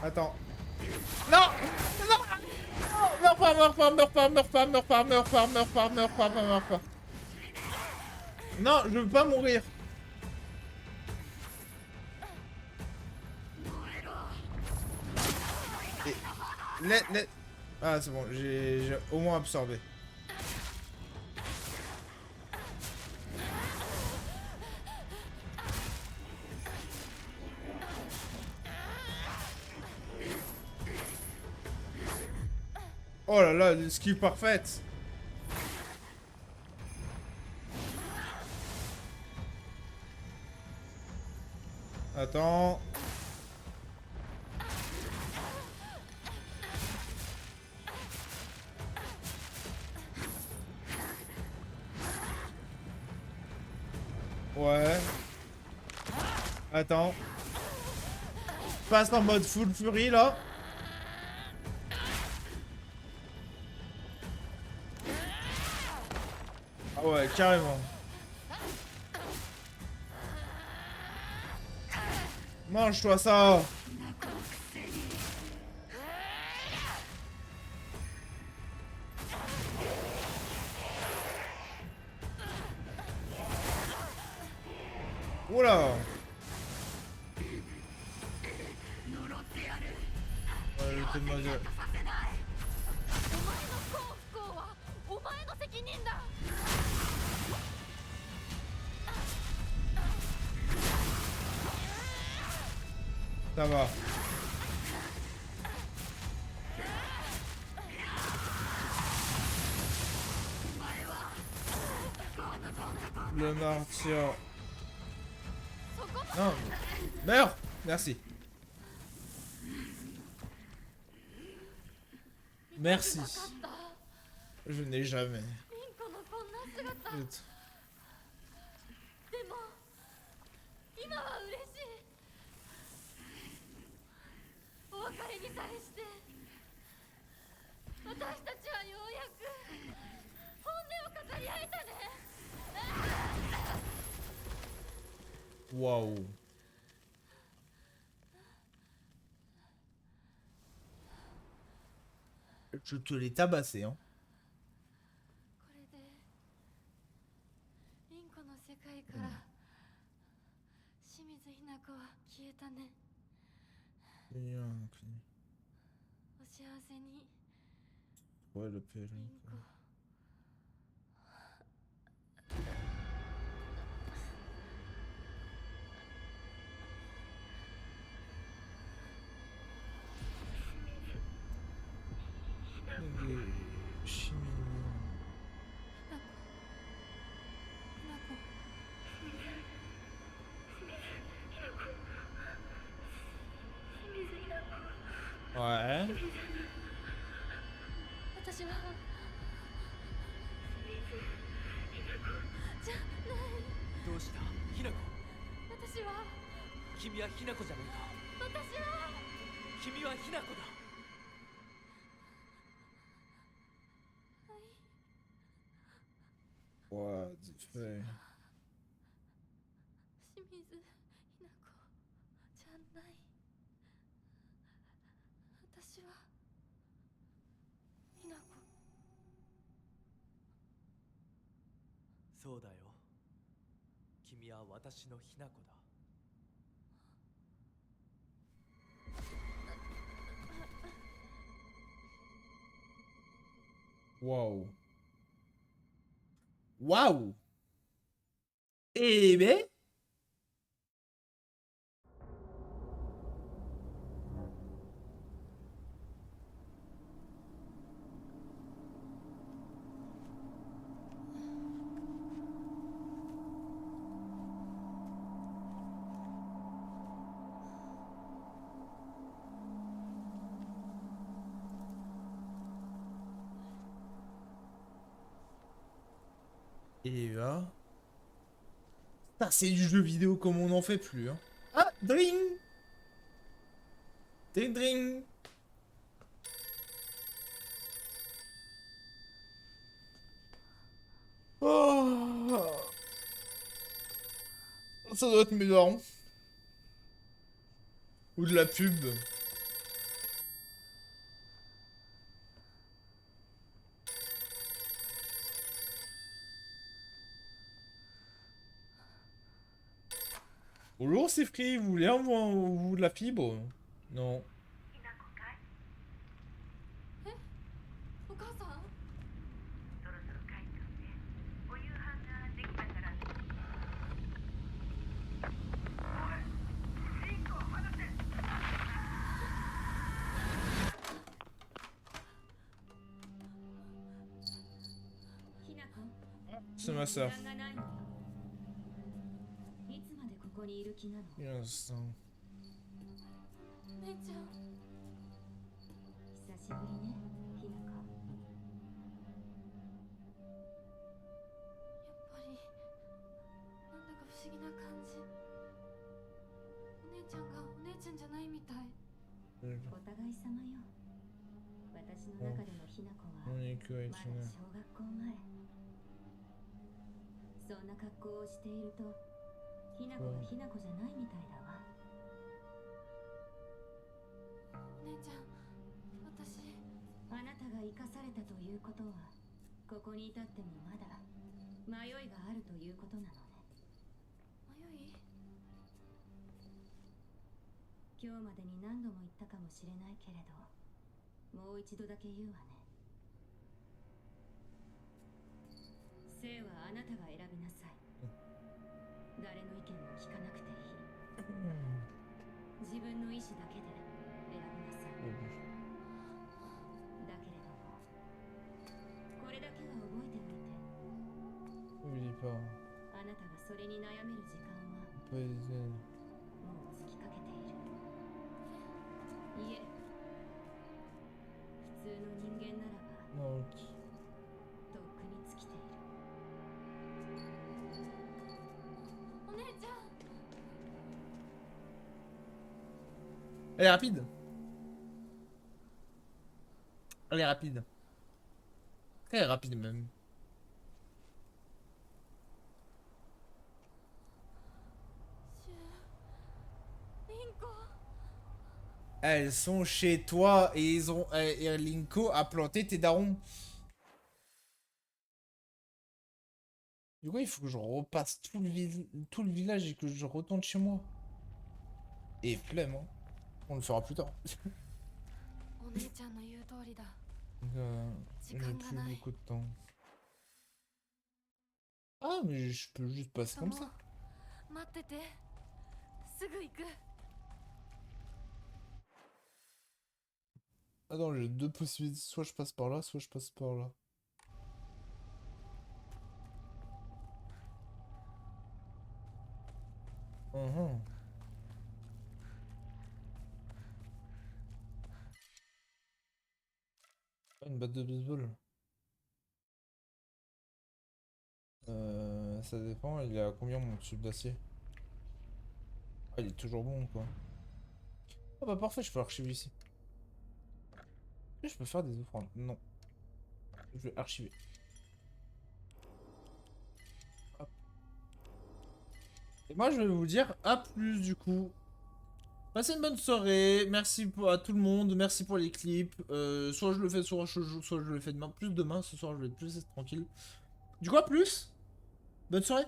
[SPEAKER 1] Attends. Non! Non! Meurs pas, meurs pas, meurs pas, meurs pas, meurs pas, meurs pas, meurs pas, meurs pas, meurs pas. Non, je veux pas mourir. Ah, c'est bon, j'ai au moins absorbé. Oh là là, l'esquive parfaite. Attends. Ouais. Attends. Passe en mode full fury là. Ah ouais, carrément. Mange-toi ça. Oula. Ouais, le thème de-
[SPEAKER 2] お前の幸不幸はお前の責任だ。
[SPEAKER 1] Ça va. Le martyr. Non. Meurs. Merci. Merci. Je n'ai jamais.
[SPEAKER 2] リンコのこんな姿。
[SPEAKER 1] Putain.
[SPEAKER 2] でも今は嬉しい。お別れに際して私たちはようやく本音を語り合えたね。
[SPEAKER 1] Waouh. Je te l'ai tabassé, hein.
[SPEAKER 2] これでリンコの世界から清水ひな子は消えたね。お幸せに
[SPEAKER 1] Ouais, le
[SPEAKER 2] リ
[SPEAKER 1] péril.
[SPEAKER 2] ンコ。
[SPEAKER 1] Ouais.
[SPEAKER 2] 私はじゃない。
[SPEAKER 3] どうしたひなこ。
[SPEAKER 2] 私は
[SPEAKER 3] 君はひなこじゃないか。
[SPEAKER 2] 私は
[SPEAKER 3] 君はひなこだ。
[SPEAKER 1] Ouais, fait.
[SPEAKER 2] 清水ひな子じゃない。私はひな子。
[SPEAKER 3] そうだよ。君は私のひなこだ。
[SPEAKER 1] Waouh. Waouh. Eh ben. Et là. Putain, c'est du jeu vidéo comme on n'en fait plus. Hein. Ah, dring. Dring, dring. Oh. Ça doit être mes darons. Ou de la pub. Bonjour, c'est Free, vous voulez vous de la fibre? Non.
[SPEAKER 2] お母さん。
[SPEAKER 3] ひ
[SPEAKER 1] C'est ma soeur.
[SPEAKER 2] 時間がないのよいつまでここにいる気なの
[SPEAKER 1] Yes.
[SPEAKER 2] 姉ちゃん久しぶりねひなかやっぱりなんだか不思議な感じお姉ちゃんがお姉ちゃんじゃないみたいお互い様よ私の中でのひな子は
[SPEAKER 1] On est que
[SPEAKER 2] ま
[SPEAKER 1] avec
[SPEAKER 2] だ
[SPEAKER 1] une.
[SPEAKER 2] 小学校前そんな格好をしているとひな子がひな子じゃないみたいだわお姉ちゃん私あなたが生かされたということはここに至ってもまだ迷いがあるということなのね迷い今日までに何度も言ったかもしれないけれどもう一度だけ言うわね生はあなたが選びなさい誰の意見も聞かなくていい自分の意志だけで選びなさいだけれどもこれだけは覚えておいて
[SPEAKER 1] Oublie pas.
[SPEAKER 2] あなたがそれに悩める時間は
[SPEAKER 1] Pas hésiter.
[SPEAKER 2] もう尽きかけているいえ普通の人間ならば
[SPEAKER 1] Non,
[SPEAKER 2] とっくに尽きているお姉ちゃん
[SPEAKER 1] Elle est rapide. Elle est rapide. Elle est rapide même. Elles sont chez toi et ils ont et Linko a planté tes darons. Du coup, il faut que je repasse tout le village et que je retourne chez moi. Et flemme, hein. On le fera plus tard.
[SPEAKER 2] お姉ちゃんの言う通りだ
[SPEAKER 1] Donc, j'ai plus beaucoup de temps. Ah, mais je peux juste passer comme ça.
[SPEAKER 2] 待っててすぐ行く
[SPEAKER 1] Attends, j'ai deux possibilités. Soit je passe par là, soit je passe par là. Une batte de baseball. Ça dépend, il est à combien mon tube d'acier? Ah, il est toujours bon quoi. Ah bah parfait, je peux archiver ici. Et je peux faire des offrandes. Non. Je vais archiver. Hop. Et moi je vais vous dire à plus du coup. Passez une bonne soirée, merci à tout le monde, merci pour les clips. Soit je le fais, soit je le fais demain. Plus demain, ce soir je vais être plus tranquille. Du coup à plus. Bonne soirée.